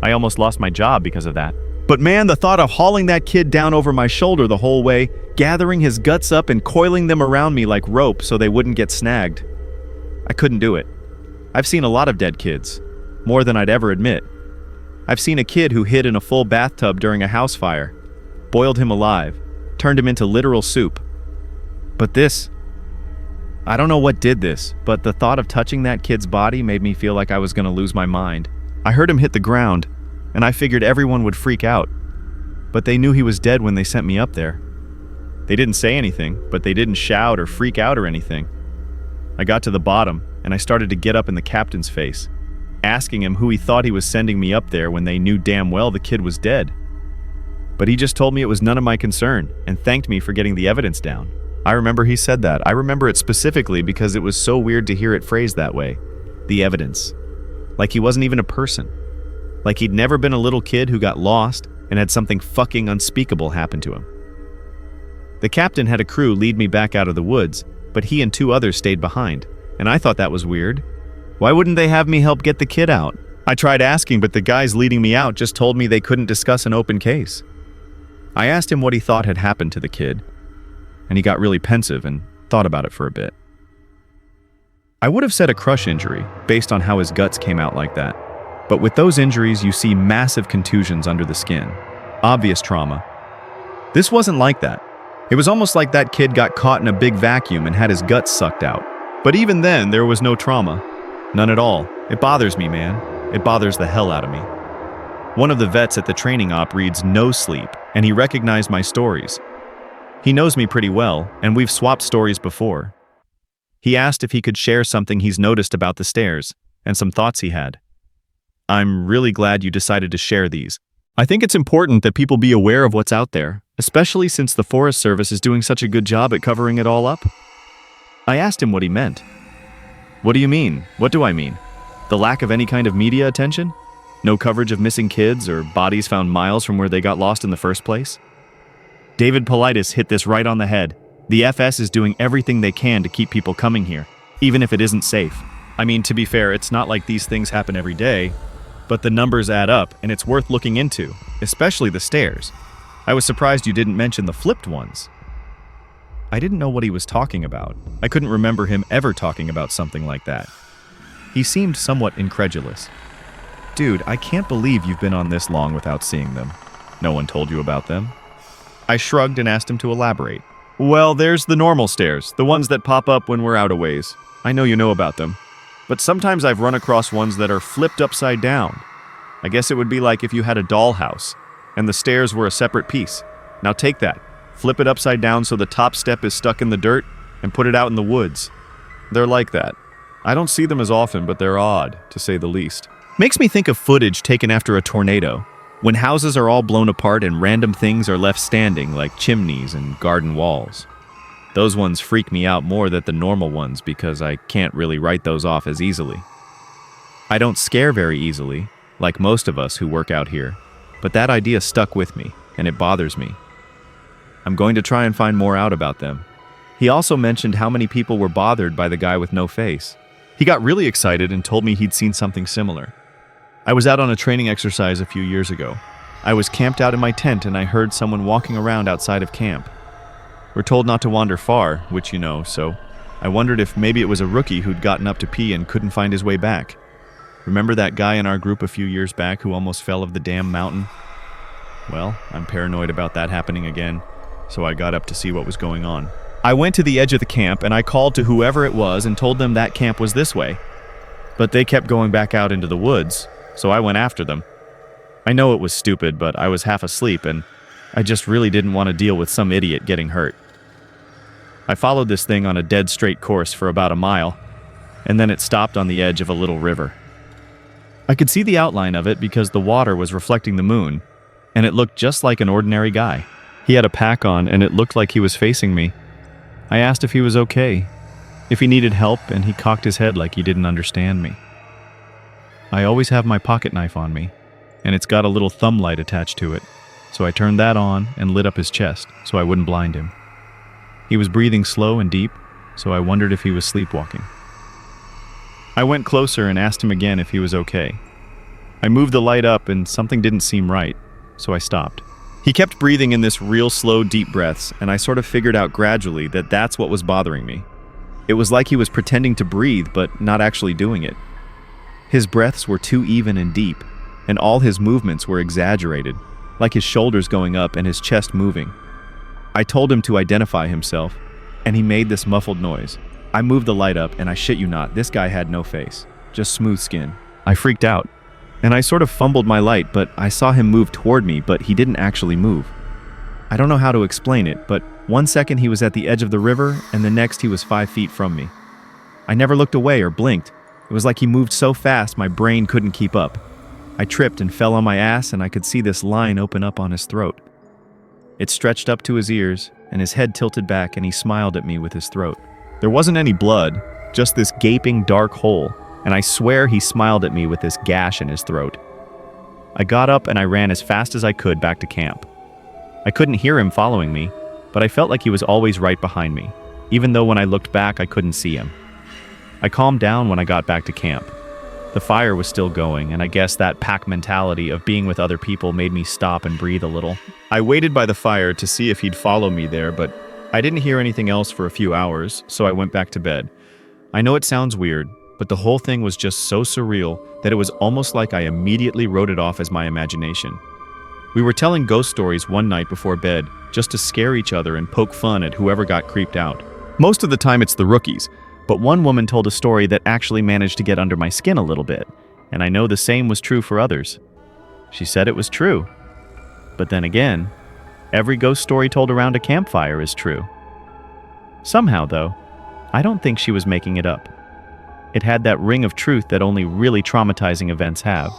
I almost lost my job because of that. But man, the thought of hauling that kid down over my shoulder the whole way, gathering his guts up and coiling them around me like rope so they wouldn't get snagged. I couldn't do it. I've seen a lot of dead kids, more than I'd ever admit. I've seen a kid who hid in a full bathtub during a house fire, boiled him alive, turned him into literal soup. But this, I don't know what did this, but the thought of touching that kid's body made me feel like I was going to lose my mind. I heard him hit the ground, and I figured everyone would freak out. But they knew he was dead when they sent me up there. They didn't say anything, but they didn't shout or freak out or anything. I got to the bottom, and I started to get up in the captain's face, asking him who he thought he was sending me up there when they knew damn well the kid was dead. But he just told me it was none of my concern, and thanked me for getting the evidence down. I remember he said that. I remember it specifically because it was so weird to hear it phrased that way. The evidence. Like he wasn't even a person. Like he'd never been a little kid who got lost and had something fucking unspeakable happen to him. The captain had a crew lead me back out of the woods, but he and 2 others stayed behind, and I thought that was weird. Why wouldn't they have me help get the kid out? I tried asking, but the guys leading me out just told me they couldn't discuss an open case. I asked him what he thought had happened to the kid, and he got really pensive and thought about it for a bit. I would have said a crush injury, based on how his guts came out like that. But with those injuries, you see massive contusions under the skin. Obvious trauma. This wasn't like that. It was almost like that kid got caught in a big vacuum and had his guts sucked out. But even then, there was no trauma. None at all. It bothers me, man. It bothers the hell out of me. One of the vets at the training op reads No Sleep, and he recognized my stories. He knows me pretty well, and we've swapped stories before. He asked if he could share something he's noticed about the stairs, and some thoughts he had. I'm really glad you decided to share these. I think it's important that people be aware of what's out there, especially since the Forest Service is doing such a good job at covering it all up. I asked him what he meant. What do you mean? What do I mean? The lack of any kind of media attention? No coverage of missing kids or bodies found miles from where they got lost in the first place? David Politis hit this right on the head. The FS is doing everything they can to keep people coming here, even if it isn't safe. I mean, to be fair, it's not like these things happen every day, but the numbers add up and it's worth looking into, especially the stairs. I was surprised you didn't mention the flipped ones. I didn't know what he was talking about. I couldn't remember him ever talking about something like that. He seemed somewhat incredulous. Dude, I can't believe you've been on this long without seeing them. No one told you about them? I shrugged and asked him to elaborate. Well, there's the normal stairs, the ones that pop up when we're out a ways. I know you know about them. But sometimes I've run across ones that are flipped upside down. I guess it would be like if you had a dollhouse, and the stairs were a separate piece. Now take that. flip it upside down so the top step is stuck in the dirt, and put it out in the woods. They're like that. I don't see them as often, but they're odd, to say the least. Makes me think of footage taken after a tornado, when houses are all blown apart and random things are left standing, like chimneys and garden walls. Those ones freak me out more than the normal ones because I can't really write those off as easily. I don't scare very easily, like most of us who work out here, but that idea stuck with me, and it bothers me. I'm going to try and find more out about them. He also mentioned how many people were bothered by the guy with no face. He got really excited and told me he'd seen something similar. I was out on a training exercise a few years ago. I was camped out in my tent and I heard someone walking around outside of camp. We're told not to wander far, which you know, so I wondered if maybe it was a rookie who'd gotten up to pee and couldn't find his way back. Remember that guy in our group a few years back who almost fell off the damn mountain? Well, I'm paranoid about that happening again, so I got up to see what was going on. I went to the edge of the camp and I called to whoever it was and told them that camp was this way. But they kept going back out into the woods, so I went after them. I know it was stupid, but I was half asleep and I just really didn't want to deal with some idiot getting hurt. I followed this thing on a dead straight course for about a mile, and then it stopped on the edge of a little river. I could see the outline of it because the water was reflecting the moon, and it looked just like an ordinary guy. He had a pack on and it looked like he was facing me. I asked if he was okay, if he needed help, and he cocked his head like he didn't understand me. I always have my pocket knife on me, and it's got a little thumb light attached to it, so I turned that on and lit up his chest so I wouldn't blind him. He was breathing slow and deep, so I wondered if he was sleepwalking. I went closer and asked him again if he was okay. I moved the light up and something didn't seem right, so I stopped. He kept breathing in this real slow, deep breaths, and I sort of figured out gradually that that's what was bothering me. It was like he was pretending to breathe, but not actually doing it. His breaths were too even and deep, and all his movements were exaggerated, like his shoulders going up and his chest moving. I told him to identify himself, and he made this muffled noise. I moved the light up, and I shit you not, this guy had no face, just smooth skin. I freaked out, and I sort of fumbled my light, but I saw him move toward me, but he didn't actually move. I don't know how to explain it, but 1 second he was at the edge of the river, and the next he was 5 feet from me. I never looked away or blinked. It was like he moved so fast my brain couldn't keep up. I tripped and fell on my ass, and I could see this line open up on his throat. It stretched up to his ears, and his head tilted back, and he smiled at me with his throat. There wasn't any blood, just this gaping dark hole, and I swear he smiled at me with this gash in his throat. I got up and I ran as fast as I could back to camp. I couldn't hear him following me, but I felt like he was always right behind me, even though when I looked back I couldn't see him. I calmed down when I got back to camp. The fire was still going, and I guess that pack mentality of being with other people made me stop and breathe a little. I waited by the fire to see if he'd follow me there, but I didn't hear anything else for a few hours, so I went back to bed. I know it sounds weird, but the whole thing was just so surreal that it was almost like I immediately wrote it off as my imagination. We were telling ghost stories one night before bed, just to scare each other and poke fun at whoever got creeped out. Most of the time it's the rookies, but one woman told a story that actually managed to get under my skin a little bit, and I know the same was true for others. She said it was true. But then again, every ghost story told around a campfire is true. Somehow, though, I don't think she was making it up. It had that ring of truth that only really traumatizing events have.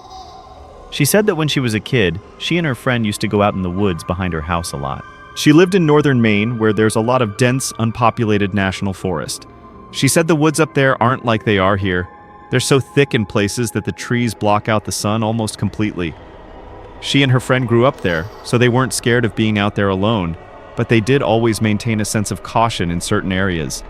She said that when she was a kid, she and her friend used to go out in the woods behind her house a lot. She lived in northern Maine, where there's a lot of dense, unpopulated national forest. She said the woods up there aren't like they are here. They're so thick in places that the trees block out the sun almost completely. She and her friend grew up there, so they weren't scared of being out there alone, but they did always maintain a sense of caution in certain areas.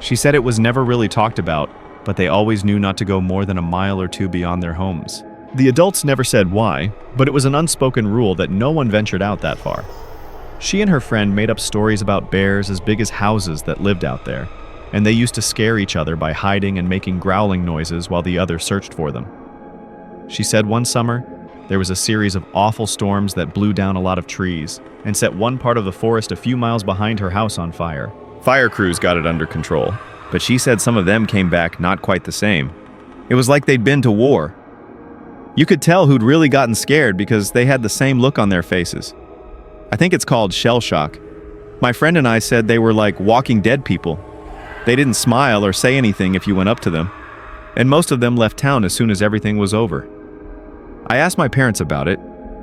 She said it was never really talked about, but they always knew not to go more than a mile or two beyond their homes. The adults never said why, but it was an unspoken rule that no one ventured out that far. She and her friend made up stories about bears as big as houses that lived out there, and they used to scare each other by hiding and making growling noises while the other searched for them. She said one summer, there was a series of awful storms that blew down a lot of trees and set one part of the forest a few miles behind her house on fire. Fire crews got it under control, but she said some of them came back not quite the same. It was like they'd been to war. You could tell who'd really gotten scared because they had the same look on their faces. I think it's called shell shock. My friend and I said they were like walking dead people. They didn't smile or say anything if you went up to them, and most of them left town as soon as everything was over. I asked my parents about it,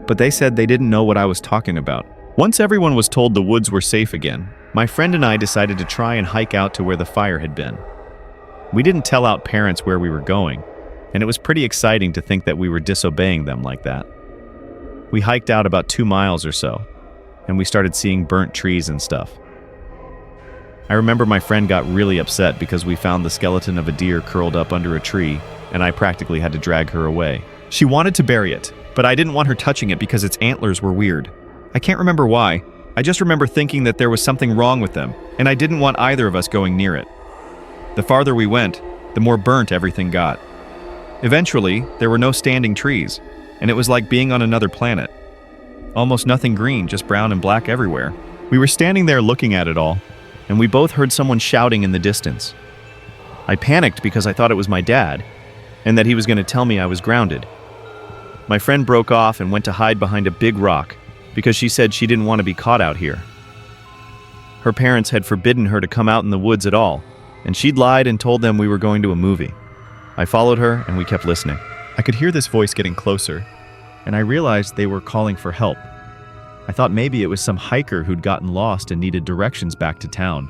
but they said they didn't know what I was talking about. Once everyone was told the woods were safe again, my friend and I decided to try and hike out to where the fire had been. We didn't tell out parents where we were going, and it was pretty exciting to think that we were disobeying them like that. We hiked out about 2 miles or so, and we started seeing burnt trees and stuff. I remember my friend got really upset because we found the skeleton of a deer curled up under a tree, and I practically had to drag her away. She wanted to bury it, but I didn't want her touching it because its antlers were weird. I can't remember why. I just remember thinking that there was something wrong with them, and I didn't want either of us going near it. The farther we went, the more burnt everything got. Eventually, there were no standing trees, and it was like being on another planet. Almost nothing green, just brown and black everywhere. We were standing there looking at it all, and we both heard someone shouting in the distance. I panicked because I thought it was my dad, and that he was going to tell me I was grounded. My friend broke off and went to hide behind a big rock because she said she didn't want to be caught out here. Her parents had forbidden her to come out in the woods at all, and she'd lied and told them we were going to a movie. I followed her, and we kept listening. I could hear this voice getting closer, and I realized they were calling for help. I thought maybe it was some hiker who'd gotten lost and needed directions back to town.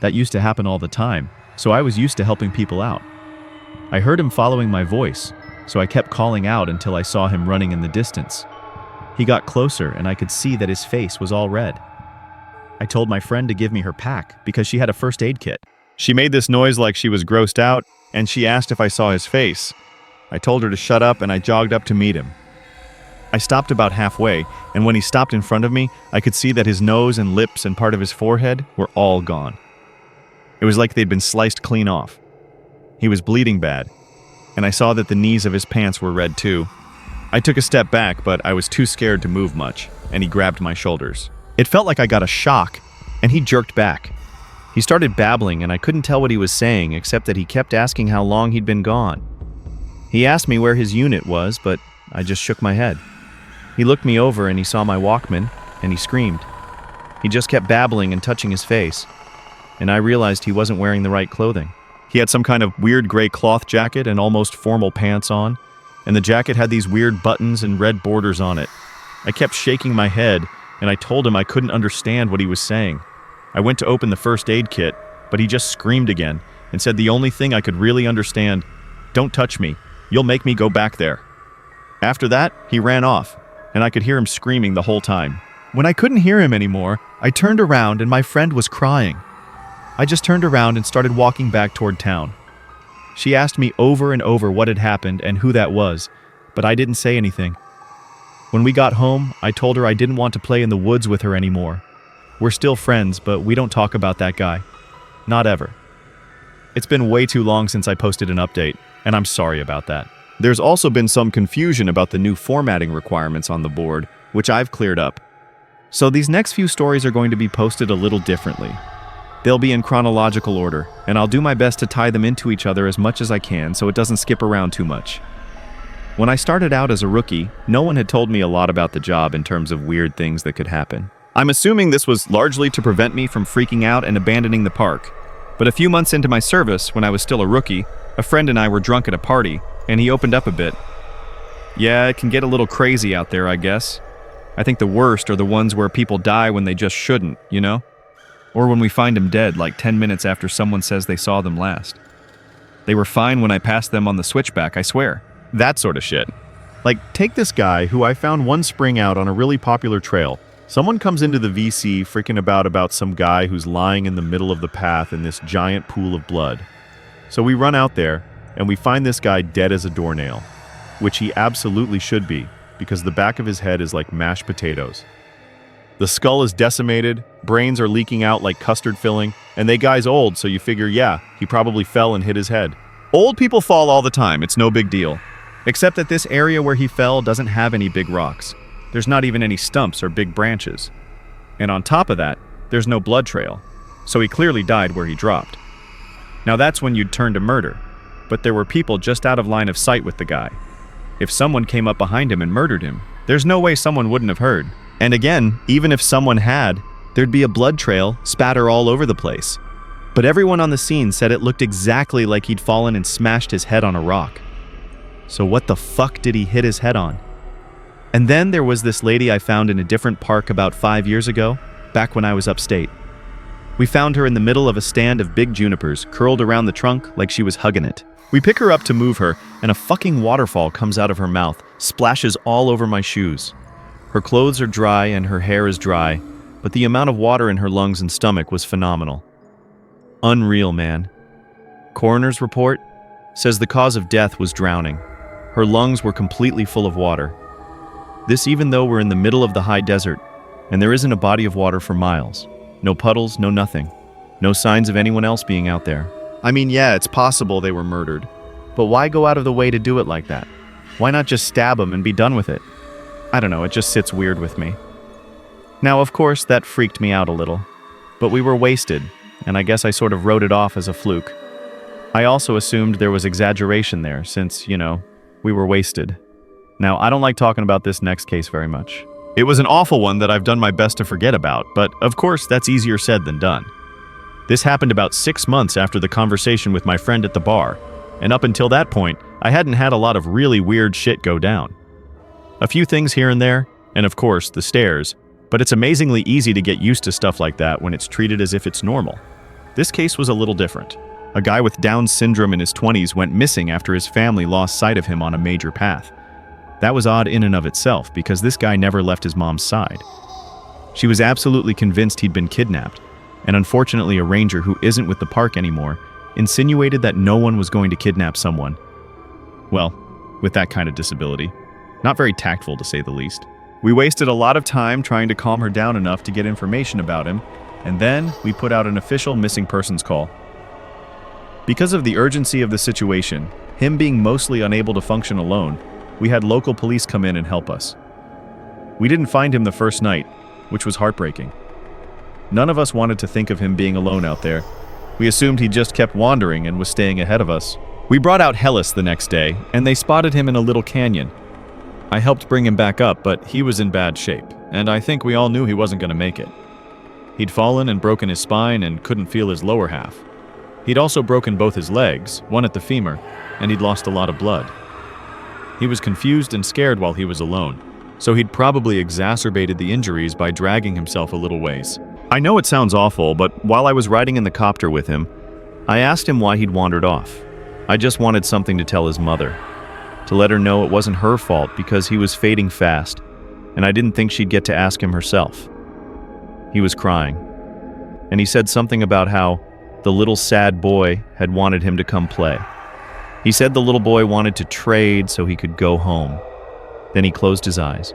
That used to happen all the time, so I was used to helping people out. I heard him following my voice, so I kept calling out until I saw him running in the distance. He got closer, and I could see that his face was all red. I told my friend to give me her pack because she had a first aid kit. She made this noise like she was grossed out, and she asked if I saw his face. I told her to shut up, and I jogged up to meet him. I stopped about halfway, and when he stopped in front of me, I could see that his nose and lips and part of his forehead were all gone. It was like they'd been sliced clean off. He was bleeding bad, and I saw that the knees of his pants were red too. I took a step back, but I was too scared to move much, and he grabbed my shoulders. It felt like I got a shock, and he jerked back. He started babbling, and I couldn't tell what he was saying, except that he kept asking how long he'd been gone. He asked me where his unit was, but I just shook my head. He looked me over, and he saw my Walkman, and he screamed. He just kept babbling and touching his face, and I realized he wasn't wearing the right clothing. He had some kind of weird gray cloth jacket and almost formal pants on, and the jacket had these weird buttons and red borders on it. I kept shaking my head, and I told him I couldn't understand what he was saying. I went to open the first aid kit, but he just screamed again and said the only thing I could really understand, "Don't touch me, you'll make me go back there." After that, he ran off, and I could hear him screaming the whole time. When I couldn't hear him anymore, I turned around and my friend was crying. I just turned around and started walking back toward town. She asked me over and over what had happened and who that was, but I didn't say anything. When we got home, I told her I didn't want to play in the woods with her anymore. We're still friends, but we don't talk about that guy. Not ever. It's been way too long since I posted an update, and I'm sorry about that. There's also been some confusion about the new formatting requirements on the board, which I've cleared up. So these next few stories are going to be posted a little differently. They'll be in chronological order, and I'll do my best to tie them into each other as much as I can so it doesn't skip around too much. When I started out as a rookie, no one had told me a lot about the job in terms of weird things that could happen. I'm assuming this was largely to prevent me from freaking out and abandoning the park. But a few months into my service, when I was still a rookie, a friend and I were drunk at a party, and he opened up a bit. Yeah, it can get a little crazy out there, I guess. I think the worst are the ones where people die when they just shouldn't, you know? Or when we find them dead like 10 minutes after someone says they saw them last. They were fine when I passed them on the switchback, I swear. That sort of shit. Like, take this guy who I found one spring out on a really popular trail. Someone comes into the VC freaking about some guy who's lying in the middle of the path in this giant pool of blood. So we run out there, and we find this guy dead as a doornail, which he absolutely should be, because the back of his head is like mashed potatoes. The skull is decimated, brains are leaking out like custard filling, and the guy's old, so you figure, yeah, he probably fell and hit his head. Old people fall all the time, it's no big deal. Except that this area where he fell doesn't have any big rocks. There's not even any stumps or big branches. And on top of that, there's no blood trail, so he clearly died where he dropped. Now that's when you'd turn to murder, but there were people just out of line of sight with the guy. If someone came up behind him and murdered him, there's no way someone wouldn't have heard. And again, even if someone had, There'd be a blood trail, spatter all over the place. But everyone on the scene said it looked exactly like he'd fallen and smashed his head on a rock. So what the fuck did he hit his head on? And then there was this lady I found in a different park about 5 years ago, back when I was upstate. We found her in the middle of a stand of big junipers, curled around the trunk like she was hugging it. We pick her up to move her, and a fucking waterfall comes out of her mouth, splashes all over my shoes. Her clothes are dry and her hair is dry, but the amount of water in her lungs and stomach was phenomenal. Unreal, man. Coroner's report says the cause of death was drowning. Her lungs were completely full of water. This even though we're in the middle of the high desert, and there isn't a body of water for miles. No puddles, no nothing. No signs of anyone else being out there. I mean, yeah, it's possible they were murdered, but why go out of the way to do it like that? Why not just stab them and be done with it? I don't know, it just sits weird with me. Now, of course, that freaked me out a little, but we were wasted, and I guess I sort of wrote it off as a fluke. I also assumed there was exaggeration there, since, we were wasted. Now, I don't like talking about this next case very much. It was an awful one that I've done my best to forget about, but of course, that's easier said than done. This happened about 6 months after the conversation with my friend at the bar, and up until that point, I hadn't had a lot of really weird shit go down. A few things here and there, and of course, the stairs, but it's amazingly easy to get used to stuff like that when it's treated as if it's normal. This case was a little different. A guy with Down syndrome in his 20s went missing after his family lost sight of him on a major path. That was odd in and of itself because this guy never left his mom's side. She was absolutely convinced he'd been kidnapped, and unfortunately a ranger who isn't with the park anymore insinuated that no one was going to kidnap someone. Well, with that kind of disability. Not very tactful to say the least. We wasted a lot of time trying to calm her down enough to get information about him, and then we put out an official missing persons call. Because of the urgency of the situation, him being mostly unable to function alone, we had local police come in and help us. We didn't find him the first night, which was heartbreaking. None of us wanted to think of him being alone out there. We assumed he just kept wandering and was staying ahead of us. We brought out Hellas the next day, and they spotted him in a little canyon. I helped bring him back up, but he was in bad shape, and I think we all knew he wasn't going to make it. He'd fallen and broken his spine and couldn't feel his lower half. He'd also broken both his legs, one at the femur, and he'd lost a lot of blood. He was confused and scared while he was alone, so he'd probably exacerbated the injuries by dragging himself a little ways. I know it sounds awful, but while I was riding in the copter with him, I asked him why he'd wandered off. I just wanted something to tell his mother, to let her know it wasn't her fault because he was fading fast, and I didn't think she'd get to ask him herself. He was crying, and he said something about how the little sad boy had wanted him to come play. He said the little boy wanted to trade so he could go home. Then he closed his eyes,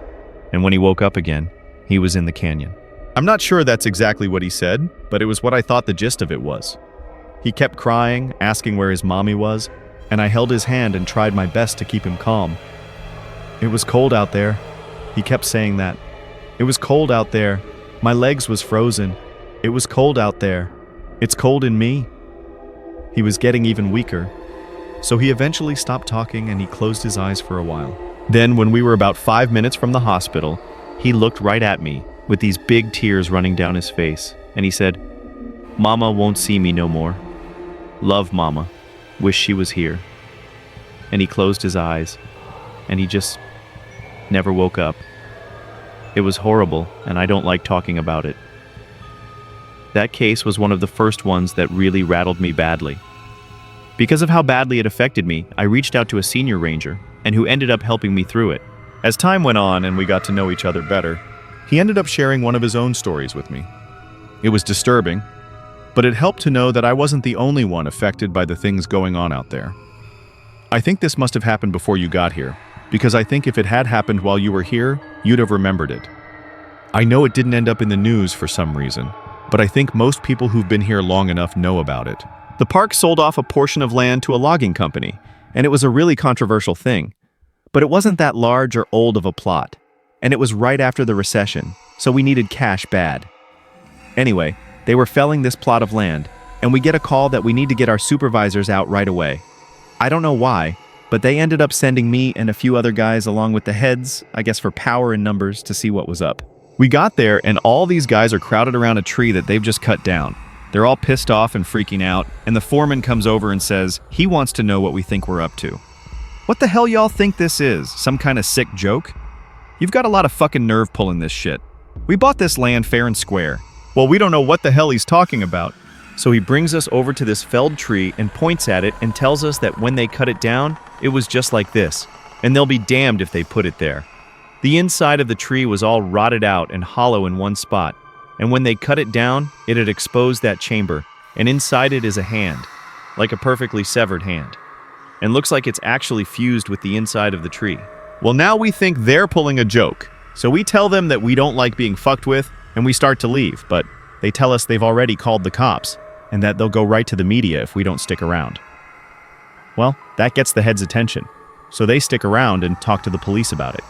and when he woke up again, he was in the canyon. I'm not sure that's exactly what he said, but it was what I thought the gist of it was. He kept crying, asking where his mommy was, and I held his hand and tried my best to keep him calm. It was cold out there. He kept saying that. It was cold out there. My legs was frozen. It was cold out there. It's cold in me. He was getting even weaker. So he eventually stopped talking and he closed his eyes for a while. Then, when we were about 5 minutes from the hospital, he looked right at me with these big tears running down his face, and he said, "Mama won't see me no more. Love Mama. Wish she was here." And he closed his eyes, and he just never woke up. It was horrible, and I don't like talking about it. That case was one of the first ones that really rattled me badly. Because of how badly it affected me, I reached out to a senior ranger, and who ended up helping me through it. As time went on and we got to know each other better, he ended up sharing one of his own stories with me. It was disturbing, but it helped to know that I wasn't the only one affected by the things going on out there. I think this must have happened before you got here, because I think if it had happened while you were here, you'd have remembered it. I know it didn't end up in the news for some reason, but I think most people who've been here long enough know about it. The park sold off a portion of land to a logging company, and it was a really controversial thing. But it wasn't that large or old of a plot, and it was right after the recession, so we needed cash bad. Anyway, they were felling this plot of land, and we get a call that we need to get our supervisors out right away. I don't know why, but they ended up sending me and a few other guys along with the heads, I guess for power in numbers, to see what was up. We got there, and all these guys are crowded around a tree that they've just cut down. They're all pissed off and freaking out, and the foreman comes over and says he wants to know what we think we're up to. What the hell y'all think this is? Some kind of sick joke? You've got a lot of fucking nerve pulling this shit. We bought this land fair and square. Well, we don't know what the hell he's talking about. So he brings us over to this felled tree and points at it and tells us that when they cut it down, it was just like this, and they'll be damned if they put it there. The inside of the tree was all rotted out and hollow in one spot, and when they cut it down, it had exposed that chamber, and inside it is a hand, like a perfectly severed hand, and looks like it's actually fused with the inside of the tree. Well, now we think they're pulling a joke, so we tell them that we don't like being fucked with, and we start to leave, but they tell us they've already called the cops, and that they'll go right to the media if we don't stick around. Well, that gets the head's attention, so they stick around and talk to the police about it.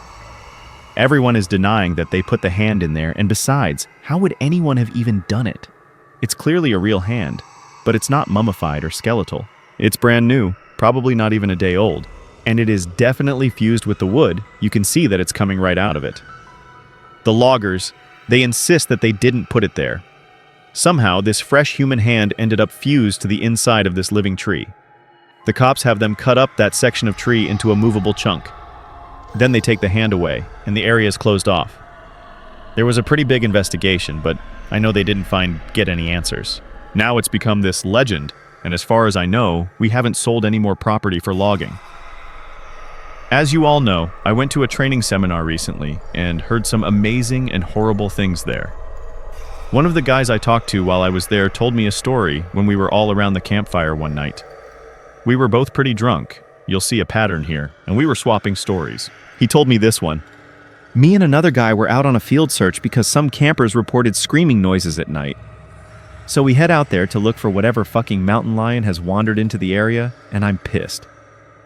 Everyone is denying that they put the hand in there, and besides, how would anyone have even done it? It's clearly a real hand, but it's not mummified or skeletal. It's brand new, probably not even a day old, and it is definitely fused with the wood. You can see that it's coming right out of it. The loggers, they insist that they didn't put it there. Somehow, this fresh human hand ended up fused to the inside of this living tree. The cops have them cut up that section of tree into a movable chunk. Then they take the hand away, and the area is closed off. There was a pretty big investigation, but I know they didn't get any answers. Now it's become this legend, and as far as I know, we haven't sold any more property for logging. As you all know, I went to a training seminar recently and heard some amazing and horrible things there. One of the guys I talked to while I was there told me a story when we were all around the campfire one night. We were both pretty drunk. You'll see a pattern here, and we were swapping stories. He told me this one. Me and another guy were out on a field search because some campers reported screaming noises at night. So we head out there to look for whatever fucking mountain lion has wandered into the area, and I'm pissed.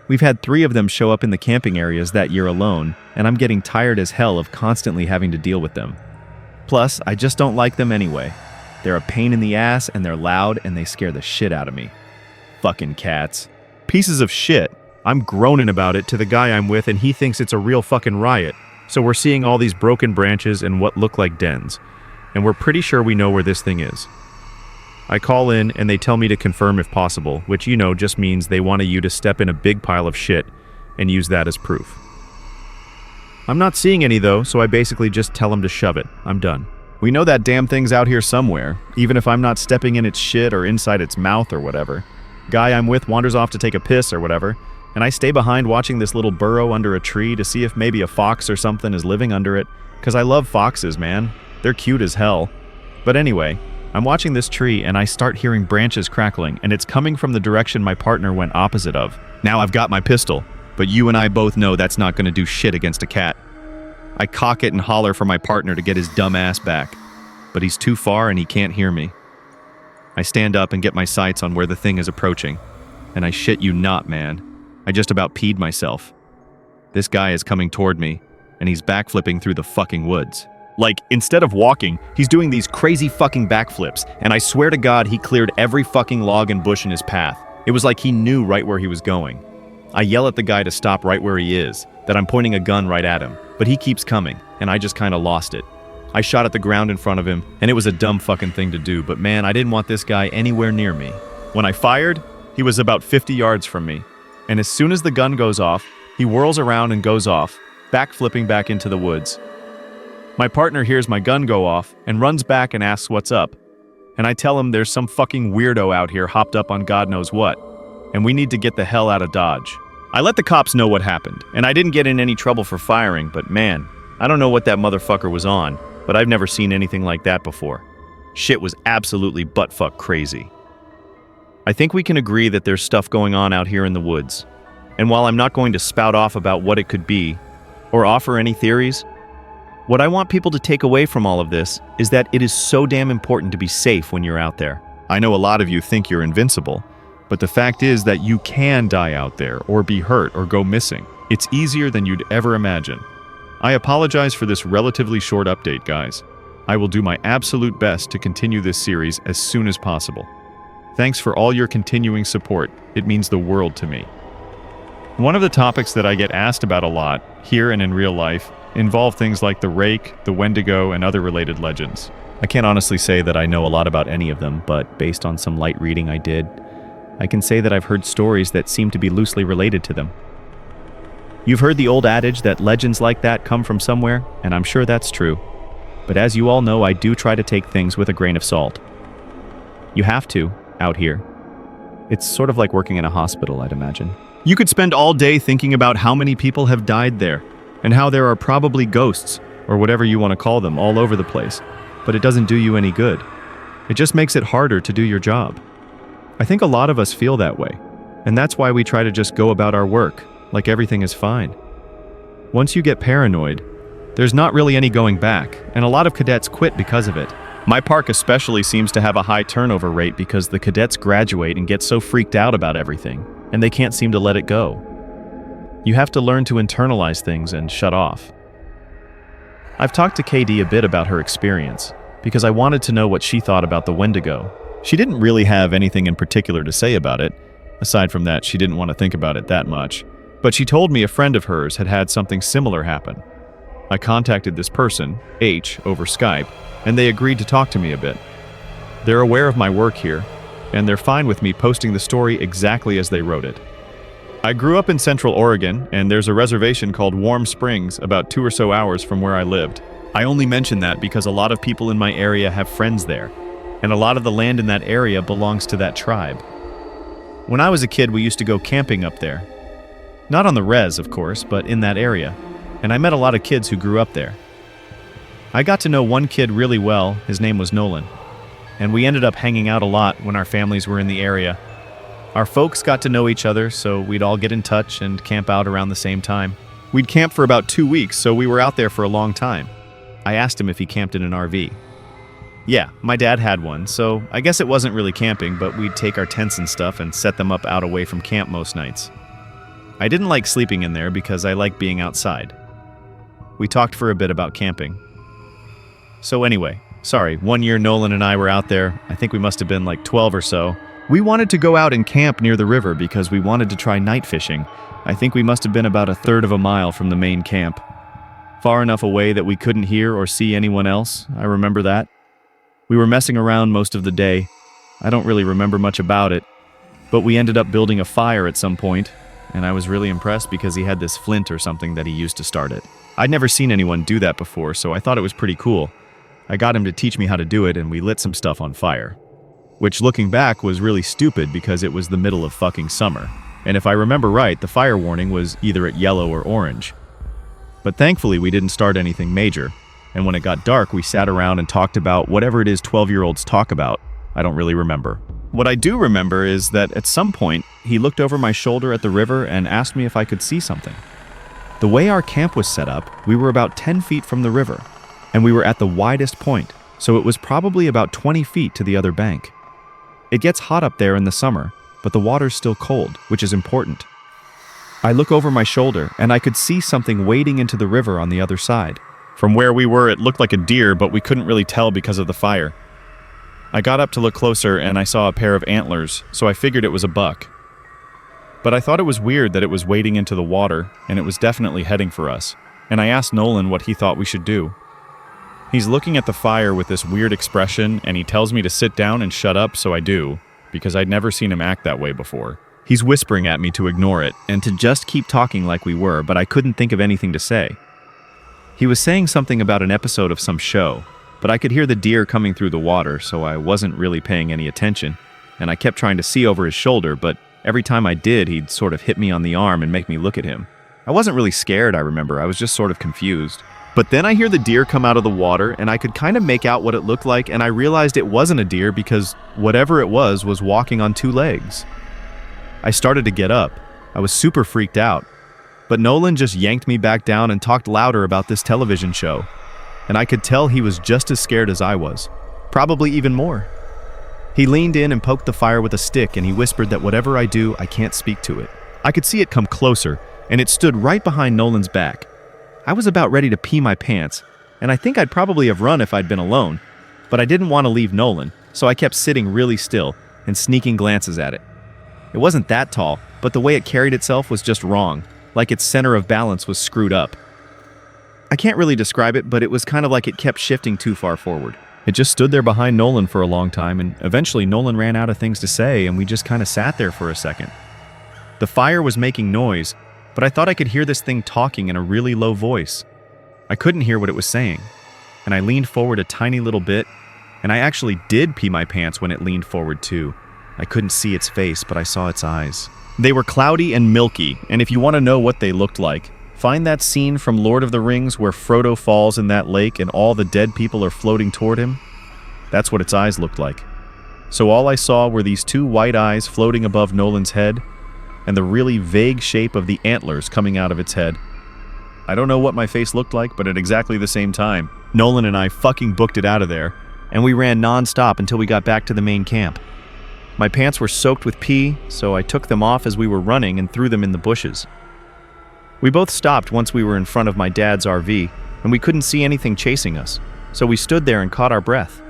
We've had 3 of them show up in the camping areas that year alone, and I'm getting tired as hell of constantly having to deal with them. Plus, I just don't like them anyway. They're a pain in the ass, and they're loud, and they scare the shit out of me. Fucking cats. Pieces of shit. I'm groaning about it to the guy I'm with, and he thinks it's a real fucking riot. So we're seeing all these broken branches and what look like dens, and we're pretty sure we know where this thing is. I call in, and they tell me to confirm if possible, which just means they want you to step in a big pile of shit and use that as proof. I'm not seeing any though, so I basically just tell them to shove it. I'm done. We know that damn thing's out here somewhere, even if I'm not stepping in its shit or inside its mouth or whatever. Guy I'm with wanders off to take a piss or whatever, and I stay behind watching this little burrow under a tree to see if maybe a fox or something is living under it, because I love foxes, man. They're cute as hell. But anyway, I'm watching this tree and I start hearing branches crackling, and it's coming from the direction my partner went opposite of. Now I've got my pistol, but you and I both know that's not going to do shit against a cat. I cock it and holler for my partner to get his dumb ass back, but he's too far and he can't hear me. I stand up and get my sights on where the thing is approaching, and I shit you not, man. I just about peed myself. This guy is coming toward me, and he's backflipping through the fucking woods. Like, instead of walking, he's doing these crazy fucking backflips, and I swear to God he cleared every fucking log and bush in his path. It was like he knew right where he was going. I yell at the guy to stop right where he is, that I'm pointing a gun right at him, but he keeps coming, and I just kinda lost it. I shot at the ground in front of him, and it was a dumb fucking thing to do, but man, I didn't want this guy anywhere near me. When I fired, he was about 50 yards from me, and as soon as the gun goes off, he whirls around and goes off, backflipping back into the woods. My partner hears my gun go off and runs back and asks what's up, and I tell him there's some fucking weirdo out here hopped up on God knows what, and we need to get the hell out of Dodge. I let the cops know what happened, and I didn't get in any trouble for firing, but man, I don't know what that motherfucker was on, but I've never seen anything like that before. Shit was absolutely buttfuck crazy. I think we can agree that there's stuff going on out here in the woods, and while I'm not going to spout off about what it could be, or offer any theories, what I want people to take away from all of this is that it is so damn important to be safe when you're out there. I know a lot of you think you're invincible, but the fact is that you can die out there, or be hurt, or go missing. It's easier than you'd ever imagine. I apologize for this relatively short update, guys. I will do my absolute best to continue this series as soon as possible. Thanks for all your continuing support. It means the world to me. One of the topics that I get asked about a lot, here and in real life, involve things like the rake, the wendigo, and other related legends. I can't honestly say that I know a lot about any of them, but based on some light reading I did, I can say that I've heard stories that seem to be loosely related to them. You've heard the old adage that legends like that come from somewhere, and I'm sure that's true. But as you all know, I do try to take things with a grain of salt. You have to, out here. It's sort of like working in a hospital, I'd imagine. You could spend all day thinking about how many people have died there, and how there are probably ghosts, or whatever you want to call them, all over the place. But it doesn't do you any good. It just makes it harder to do your job. I think a lot of us feel that way, and that's why we try to just go about our work, like everything is fine. Once you get paranoid, there's not really any going back, and a lot of cadets quit because of it. My park especially seems to have a high turnover rate because the cadets graduate and get so freaked out about everything, and they can't seem to let it go. You have to learn to internalize things and shut off. I've talked to KD a bit about her experience, because I wanted to know what she thought about the Wendigo. She didn't really have anything in particular to say about it. Aside from that, she didn't want to think about it that much. But she told me a friend of hers had had something similar happen. I contacted this person, H, over Skype, and they agreed to talk to me a bit. They're aware of my work here, and they're fine with me posting the story exactly as they wrote it. I grew up in Central Oregon, and there's a reservation called Warm Springs about 2 or so hours from where I lived. I only mention that because a lot of people in my area have friends there, and a lot of the land in that area belongs to that tribe. When I was a kid, we used to go camping up there. Not on the res, of course, but in that area, and I met a lot of kids who grew up there. I got to know one kid really well. His name was Nolan, and we ended up hanging out a lot when our families were in the area. Our folks got to know each other, so we'd all get in touch and camp out around the same time. We'd camp for about 2 weeks, so we were out there for a long time. I asked him if he camped in an RV. Yeah, my dad had one, so I guess it wasn't really camping, but we'd take our tents and stuff and set them up out away from camp most nights. I didn't like sleeping in there because I like being outside. We talked for a bit about camping. So anyway, one year Nolan and I were out there. I think we must have been like 12 or so. We wanted to go out and camp near the river because we wanted to try night fishing. I think we must have been about 1/3 of a mile from the main camp. Far enough away that we couldn't hear or see anyone else. I remember that. We were messing around most of the day. I don't really remember much about it, but we ended up building a fire at some point, and I was really impressed because he had this flint or something that he used to start it. I'd never seen anyone do that before, so I thought it was pretty cool. I got him to teach me how to do it, and we lit some stuff on fire. Which, looking back, was really stupid because it was the middle of fucking summer. And if I remember right, the fire warning was either at yellow or orange. But thankfully, we didn't start anything major. And when it got dark, we sat around and talked about whatever it is 12-year-olds talk about. I don't really remember. What I do remember is that at some point, he looked over my shoulder at the river and asked me if I could see something. The way our camp was set up, we were about 10 feet from the river, and we were at the widest point, so it was probably about 20 feet to the other bank. It gets hot up there in the summer, but the water's still cold, which is important. I look over my shoulder, and I could see something wading into the river on the other side. From where we were, it looked like a deer, but we couldn't really tell because of the fire. I got up to look closer, and I saw a pair of antlers, so I figured it was a buck. But I thought it was weird that it was wading into the water, and it was definitely heading for us, and I asked Nolan what he thought we should do. He's looking at the fire with this weird expression, and he tells me to sit down and shut up, so I do, because I'd never seen him act that way before. He's whispering at me to ignore it, and to just keep talking like we were, but I couldn't think of anything to say. He was saying something about an episode of some show, but I could hear the deer coming through the water, so I wasn't really paying any attention, and I kept trying to see over his shoulder, but every time I did, he'd sort of hit me on the arm and make me look at him. I wasn't really scared, I remember, I was just sort of confused. But then I hear the deer come out of the water, and I could kind of make out what it looked like, and I realized it wasn't a deer because whatever it was walking on 2 legs. I started to get up. I was super freaked out. But Nolan just yanked me back down and talked louder about this television show. And I could tell he was just as scared as I was. Probably even more. He leaned in and poked the fire with a stick, and he whispered that whatever I do, I can't speak to it. I could see it come closer, and it stood right behind Nolan's back. I was about ready to pee my pants, and I think I'd probably have run if I'd been alone, but I didn't want to leave Nolan, so I kept sitting really still and sneaking glances at it. It wasn't that tall, but the way it carried itself was just wrong, like its center of balance was screwed up. I can't really describe it, but it was kind of like it kept shifting too far forward. It just stood there behind Nolan for a long time, and eventually Nolan ran out of things to say, and we just kind of sat there for a second. The fire was making noise, but I thought I could hear this thing talking in a really low voice. I couldn't hear what it was saying, and I leaned forward a tiny little bit, and I actually did pee my pants when it leaned forward too. I couldn't see its face, but I saw its eyes. They were cloudy and milky, and if you want to know what they looked like, find that scene from Lord of the Rings where Frodo falls in that lake and all the dead people are floating toward him. That's what its eyes looked like. So all I saw were these two white eyes floating above Nolan's head, and the really vague shape of the antlers coming out of its head. I don't know what my face looked like, but at exactly the same time, Nolan and I fucking booked it out of there, and we ran non-stop until we got back to the main camp. My pants were soaked with pee, so I took them off as we were running and threw them in the bushes. We both stopped once we were in front of my dad's RV, and we couldn't see anything chasing us, so we stood there and caught our breath.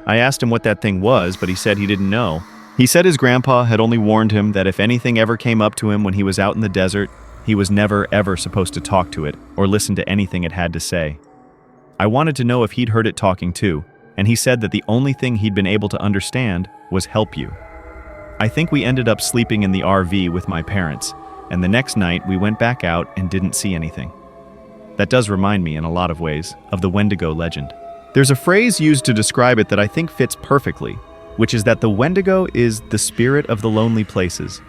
I asked him what that thing was, but he said he didn't know. He said his grandpa had only warned him that if anything ever came up to him when he was out in the desert, he was never ever supposed to talk to it or listen to anything it had to say. I wanted to know if he'd heard it talking too, and he said that the only thing he'd been able to understand was help you. I think we ended up sleeping in the RV with my parents, and the next night we went back out and didn't see anything. That does remind me, in a lot of ways, of the Wendigo legend. There's a phrase used to describe it that I think fits perfectly, which is that the Wendigo is the spirit of the lonely places.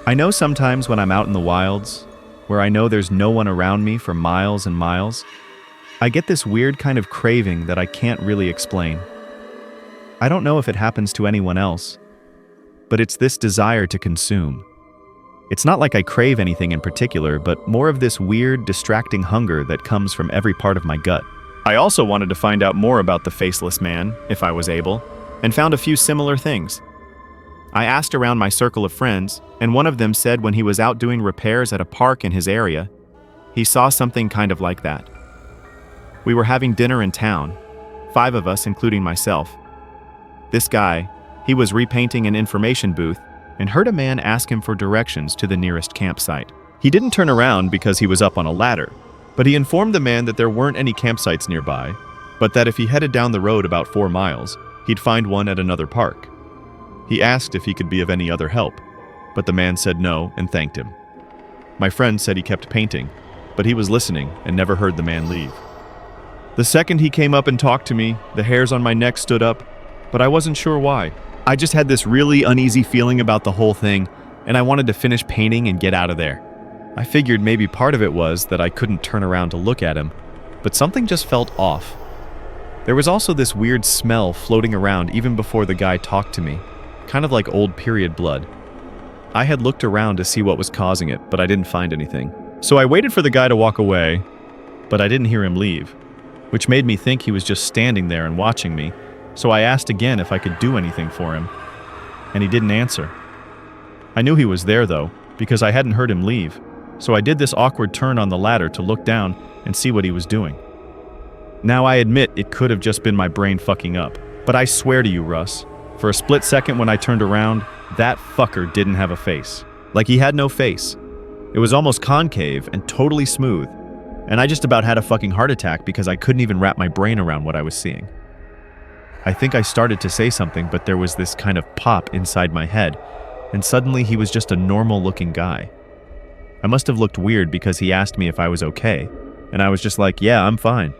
I know sometimes when I'm out in the wilds, where I know there's no one around me for miles and miles, I get this weird kind of craving that I can't really explain. I don't know if it happens to anyone else, but it's this desire to consume. It's not like I crave anything in particular, but more of this weird, distracting hunger that comes from every part of my gut. I also wanted to find out more about the faceless man, if I was able, and found a few similar things. I asked around my circle of friends, and one of them said when he was out doing repairs at a park in his area, he saw something kind of like that. We were having dinner in town, 5 of us including myself. This guy, he was repainting an information booth and heard a man ask him for directions to the nearest campsite. He didn't turn around because he was up on a ladder, but he informed the man that there weren't any campsites nearby, but that if he headed down the road about 4 miles, he'd find one at another park. He asked if he could be of any other help, but the man said no and thanked him. My friend said he kept painting, but he was listening and never heard the man leave. The second he came up and talked to me, the hairs on my neck stood up, but I wasn't sure why. I just had this really uneasy feeling about the whole thing, and I wanted to finish painting and get out of there. I figured maybe part of it was that I couldn't turn around to look at him, but something just felt off. There was also this weird smell floating around even before the guy talked to me, kind of like old period blood. I had looked around to see what was causing it, but I didn't find anything. So I waited for the guy to walk away, but I didn't hear him leave, which made me think he was just standing there and watching me, so I asked again if I could do anything for him, and he didn't answer. I knew he was there though, because I hadn't heard him leave, so I did this awkward turn on the ladder to look down and see what he was doing. Now I admit it could have just been my brain fucking up, but I swear to you, Russ, for a split second when I turned around, that fucker didn't have a face. Like he had no face. It was almost concave and totally smooth, and I just about had a fucking heart attack because I couldn't even wrap my brain around what I was seeing. I think I started to say something, but there was this kind of pop inside my head, and suddenly he was just a normal-looking guy. I must have looked weird because he asked me if I was okay, and I was just like, yeah, I'm fine.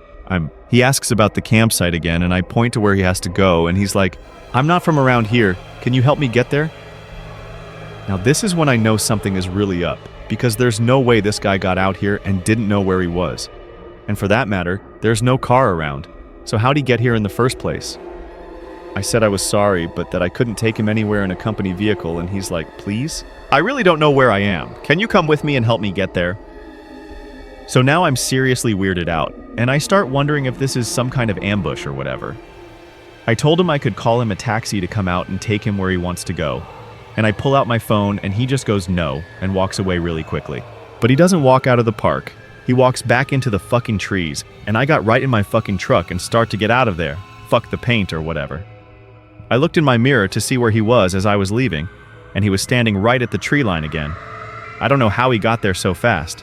He asks about the campsite again, and I point to where he has to go, and he's like, I'm not from around here. Can you help me get there? Now this is when I know something is really up, because there's no way this guy got out here and didn't know where he was. And for that matter, there's no car around. So how'd he get here in the first place? I said I was sorry, but that I couldn't take him anywhere in a company vehicle, and he's like, please? I really don't know where I am. Can you come with me and help me get there? So now I'm seriously weirded out, and I start wondering if this is some kind of ambush or whatever. I told him I could call him a taxi to come out and take him where he wants to go, and I pull out my phone and he just goes no and walks away really quickly. But he doesn't walk out of the park. He walks back into the fucking trees, and I got right in my fucking truck and start to get out of there. Fuck the paint or whatever. I looked in my mirror to see where he was as I was leaving, and he was standing right at the tree line again. I don't know how he got there so fast.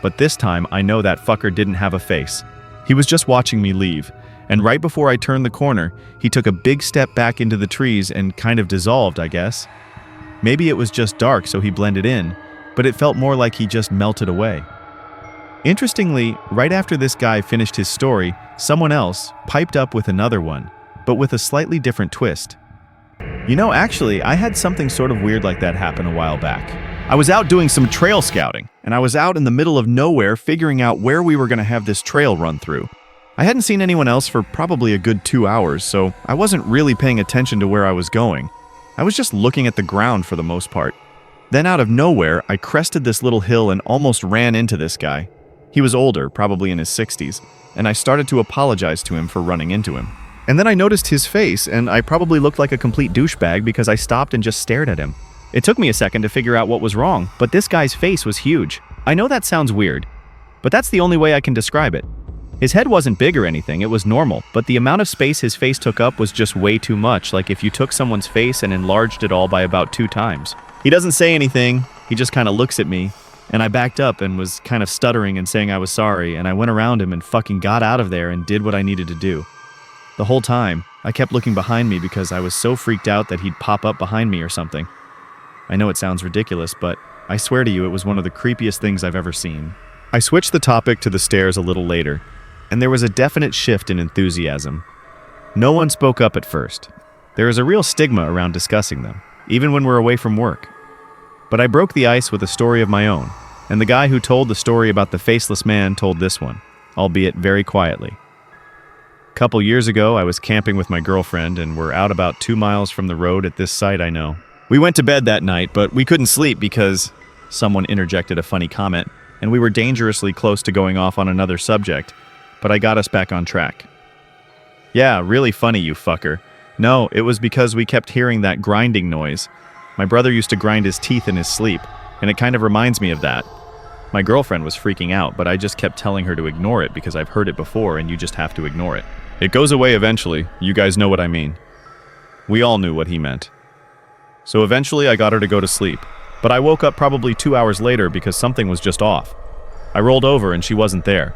But this time, I know that fucker didn't have a face. He was just watching me leave, and right before I turned the corner, he took a big step back into the trees and kind of dissolved, I guess. Maybe it was just dark so he blended in, but it felt more like he just melted away. Interestingly, right after this guy finished his story, someone else piped up with another one, but with a slightly different twist. You know, actually, I had something sort of weird like that happen a while back. I was out doing some trail scouting, and I was out in the middle of nowhere figuring out where we were going to have this trail run through. I hadn't seen anyone else for probably a good 2 hours, so I wasn't really paying attention to where I was going. I was just looking at the ground for the most part. Then out of nowhere, I crested this little hill and almost ran into this guy. He was older, probably in his 60s, and I started to apologize to him for running into him. And then I noticed his face, and I probably looked like a complete douchebag because I stopped and just stared at him. It took me a second to figure out what was wrong, but this guy's face was huge. I know that sounds weird, but that's the only way I can describe it. His head wasn't big or anything, it was normal, but the amount of space his face took up was just way too much, like if you took someone's face and enlarged it all by about 2 times. He doesn't say anything, he just kind of looks at me, and I backed up and was kind of stuttering and saying I was sorry, and I went around him and fucking got out of there and did what I needed to do. The whole time, I kept looking behind me because I was so freaked out that he'd pop up behind me or something. I know it sounds ridiculous, but I swear to you it was one of the creepiest things I've ever seen. I switched the topic to the stairs a little later, and there was a definite shift in enthusiasm. No one spoke up at first. There is a real stigma around discussing them, even when we're away from work. But I broke the ice with a story of my own, and the guy who told the story about the faceless man told this one, albeit very quietly. A couple years ago, I was camping with my girlfriend, and we're out about 2 miles from the road at this site I know. We went to bed that night, but we couldn't sleep because someone interjected a funny comment, and we were dangerously close to going off on another subject, but I got us back on track. Yeah, really funny, you fucker. No, it was because we kept hearing that grinding noise. My brother used to grind his teeth in his sleep, and it kind of reminds me of that. My girlfriend was freaking out, but I just kept telling her to ignore it because I've heard it before and you just have to ignore it. It goes away eventually, you guys know what I mean. We all knew what he meant. So eventually I got her to go to sleep, but I woke up probably 2 hours later because something was just off. I rolled over and she wasn't there.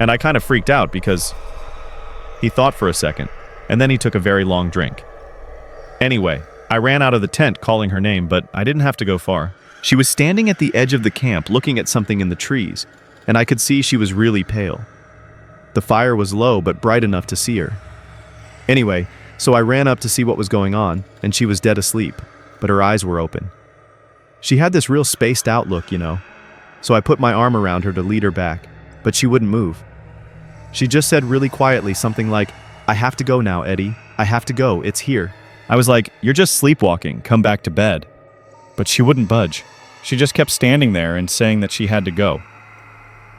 And I kind of freaked out because he thought for a second, and then he took a very long drink. Anyway, I ran out of the tent calling her name, but I didn't have to go far. She was standing at the edge of the camp looking at something in the trees, and I could see she was really pale. The fire was low but bright enough to see her. Anyway, so I ran up to see what was going on, and she was dead asleep, but her eyes were open. She had this real spaced out look, you know. So I put my arm around her to lead her back, but she wouldn't move. She just said really quietly something like, "I have to go now, Eddie. I have to go. It's here." I was like, "You're just sleepwalking. Come back to bed." But she wouldn't budge. She just kept standing there and saying that she had to go.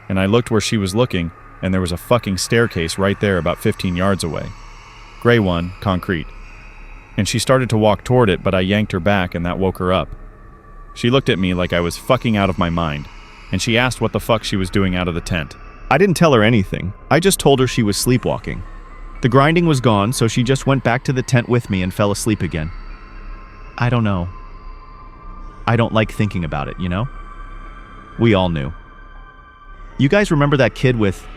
And I looked where she was looking, and there was a fucking staircase right there about 15 yards away. Gray one, concrete. And she started to walk toward it, but I yanked her back and that woke her up. She looked at me like I was fucking out of my mind, and she asked what the fuck she was doing out of the tent. I didn't tell her anything. I just told her she was sleepwalking. The grinding was gone, so she just went back to the tent with me and fell asleep again. I don't know. I don't like thinking about it, you know? We all knew. You guys remember that kid with...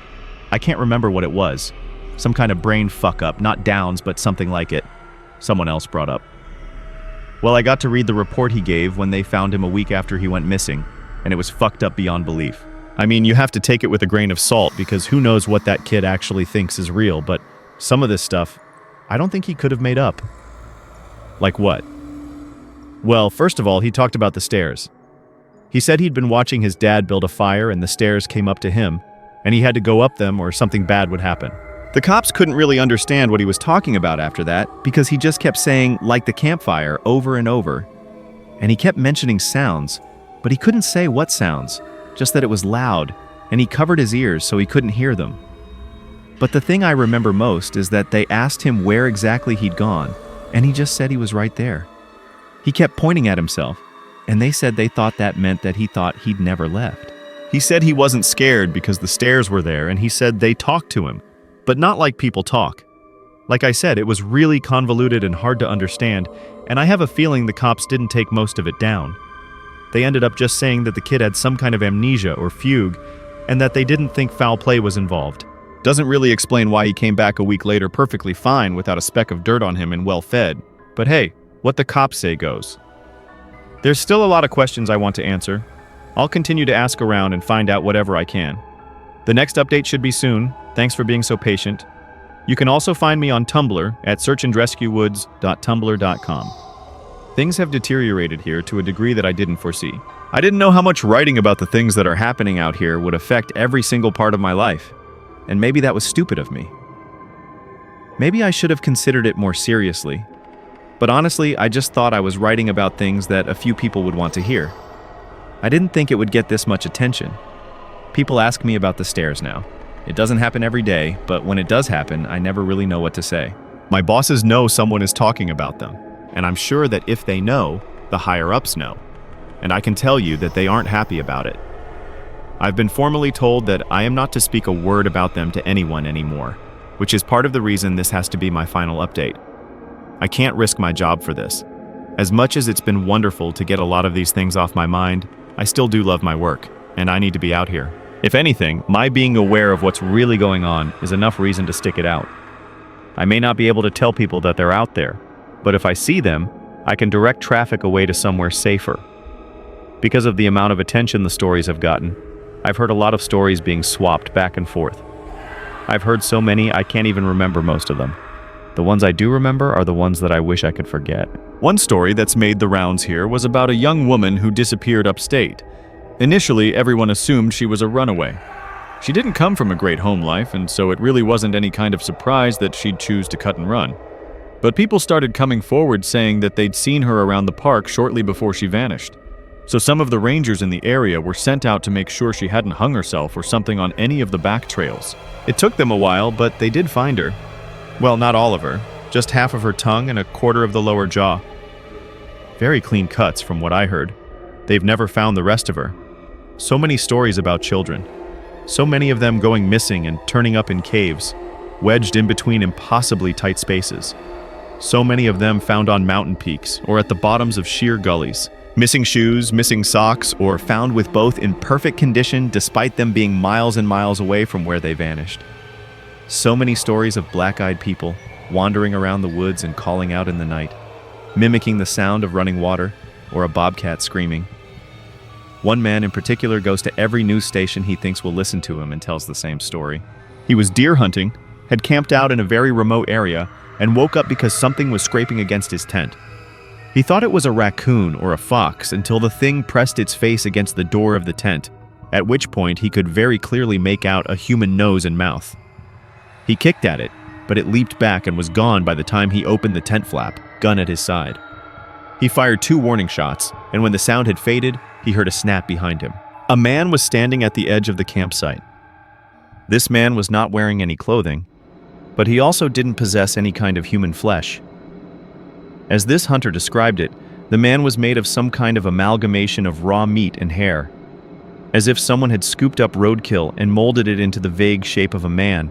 I can't remember what it was. Some kind of brain fuck-up, not Downs, but something like it. Someone else brought up. Well, I got to read the report he gave when they found him a week after he went missing, and it was fucked up beyond belief. I mean, you have to take it with a grain of salt because who knows what that kid actually thinks is real, but some of this stuff, I don't think he could have made up. Like what? Well, first of all, he talked about the stairs. He said he'd been watching his dad build a fire and the stairs came up to him, and he had to go up them or something bad would happen. The cops couldn't really understand what he was talking about after that because he just kept saying, "like the campfire," over and over. And he kept mentioning sounds, but he couldn't say what sounds, just that it was loud, and he covered his ears so he couldn't hear them. But the thing I remember most is that they asked him where exactly he'd gone, and he just said he was right there. He kept pointing at himself, and they said they thought that meant that he thought he'd never left. He said he wasn't scared because the stairs were there, and he said they talked to him, but not like people talk. Like I said, it was really convoluted and hard to understand, and I have a feeling the cops didn't take most of it down. They ended up just saying that the kid had some kind of amnesia or fugue, and that they didn't think foul play was involved. Doesn't really explain why he came back a week later perfectly fine without a speck of dirt on him and well fed. But hey, what the cops say goes. There's still a lot of questions I want to answer. I'll continue to ask around and find out whatever I can. The next update should be soon. Thanks for being so patient. You can also find me on Tumblr at searchandrescuewoods.tumblr.com. Things have deteriorated here to a degree that I didn't foresee. I didn't know how much writing about the things that are happening out here would affect every single part of my life. And maybe that was stupid of me. Maybe I should have considered it more seriously. But honestly, I just thought I was writing about things that a few people would want to hear. I didn't think it would get this much attention. People ask me about the stairs now. It doesn't happen every day, but when it does happen, I never really know what to say. My bosses know someone is talking about them, and I'm sure that if they know, the higher-ups know. And I can tell you that they aren't happy about it. I've been formally told that I am not to speak a word about them to anyone anymore, which is part of the reason this has to be my final update. I can't risk my job for this. As much as it's been wonderful to get a lot of these things off my mind, I still do love my work, and I need to be out here. If anything, my being aware of what's really going on is enough reason to stick it out. I may not be able to tell people that they're out there, but if I see them, I can direct traffic away to somewhere safer. Because of the amount of attention the stories have gotten, I've heard a lot of stories being swapped back and forth. I've heard so many I can't even remember most of them. The ones I do remember are the ones that I wish I could forget. One story that's made the rounds here was about a young woman who disappeared upstate. Initially, everyone assumed she was a runaway. She didn't come from a great home life, and so it really wasn't any kind of surprise that she'd choose to cut and run. But people started coming forward saying that they'd seen her around the park shortly before she vanished. So some of the rangers in the area were sent out to make sure she hadn't hung herself or something on any of the back trails. It took them a while, but they did find her. Well, not all of her, just half of her tongue and a quarter of the lower jaw. Very clean cuts from what I heard. They've never found the rest of her. So many stories about children. So many of them going missing and turning up in caves, wedged in between impossibly tight spaces. So many of them found on mountain peaks or at the bottoms of sheer gullies. Missing shoes, missing socks, or found with both in perfect condition despite them being miles and miles away from where they vanished. So many stories of black-eyed people wandering around the woods and calling out in the night, mimicking the sound of running water or a bobcat screaming. One man in particular goes to every news station he thinks will listen to him and tells the same story. He was deer hunting, had camped out in a very remote area, and woke up because something was scraping against his tent. He thought it was a raccoon or a fox until the thing pressed its face against the door of the tent, at which point he could very clearly make out a human nose and mouth. He kicked at it, but it leaped back and was gone by the time he opened the tent flap, gun at his side. He fired 2 warning shots, and when the sound had faded, he heard a snap behind him. A man was standing at the edge of the campsite. This man was not wearing any clothing, but he also didn't possess any kind of human flesh. As this hunter described it, the man was made of some kind of amalgamation of raw meat and hair, as if someone had scooped up roadkill and molded it into the vague shape of a man.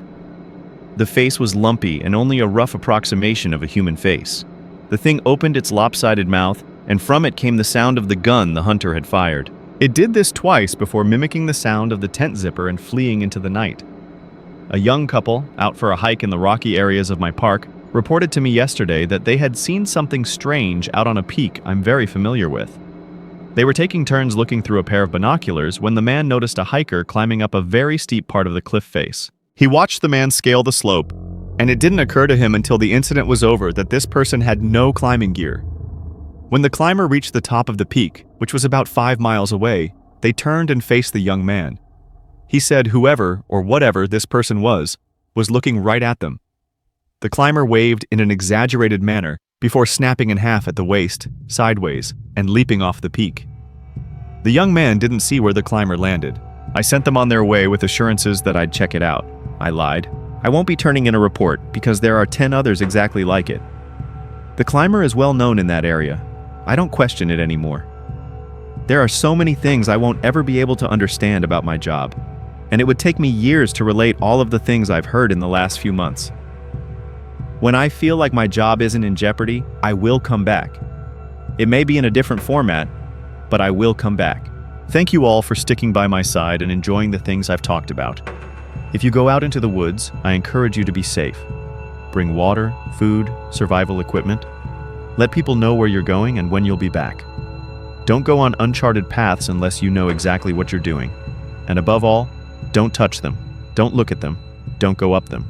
The face was lumpy and only a rough approximation of a human face. The thing opened its lopsided mouth, and from it came the sound of the gun the hunter had fired. It did this twice before mimicking the sound of the tent zipper and fleeing into the night. A young couple, out for a hike in the rocky areas of my park, reported to me yesterday that they had seen something strange out on a peak I'm very familiar with. They were taking turns looking through a pair of binoculars when the man noticed a hiker climbing up a very steep part of the cliff face. He watched the man scale the slope, and it didn't occur to him until the incident was over that this person had no climbing gear. When the climber reached the top of the peak, which was about 5 miles away, they turned and faced the young man. He said whoever, or whatever this person was looking right at them. The climber waved in an exaggerated manner before snapping in half at the waist, sideways, and leaping off the peak. The young man didn't see where the climber landed. I sent them on their way with assurances that I'd check it out. I lied. I won't be turning in a report because there are 10 others exactly like it. The climber is well known in that area. I don't question it anymore. There are so many things I won't ever be able to understand about my job, and it would take me years to relate all of the things I've heard in the last few months. When I feel like my job isn't in jeopardy, I will come back. It may be in a different format, but I will come back. Thank you all for sticking by my side and enjoying the things I've talked about. If you go out into the woods, I encourage you to be safe. Bring water, food, survival equipment. Let people know where you're going and when you'll be back. Don't go on uncharted paths unless you know exactly what you're doing. And above all, don't touch them. Don't look at them. Don't go up them.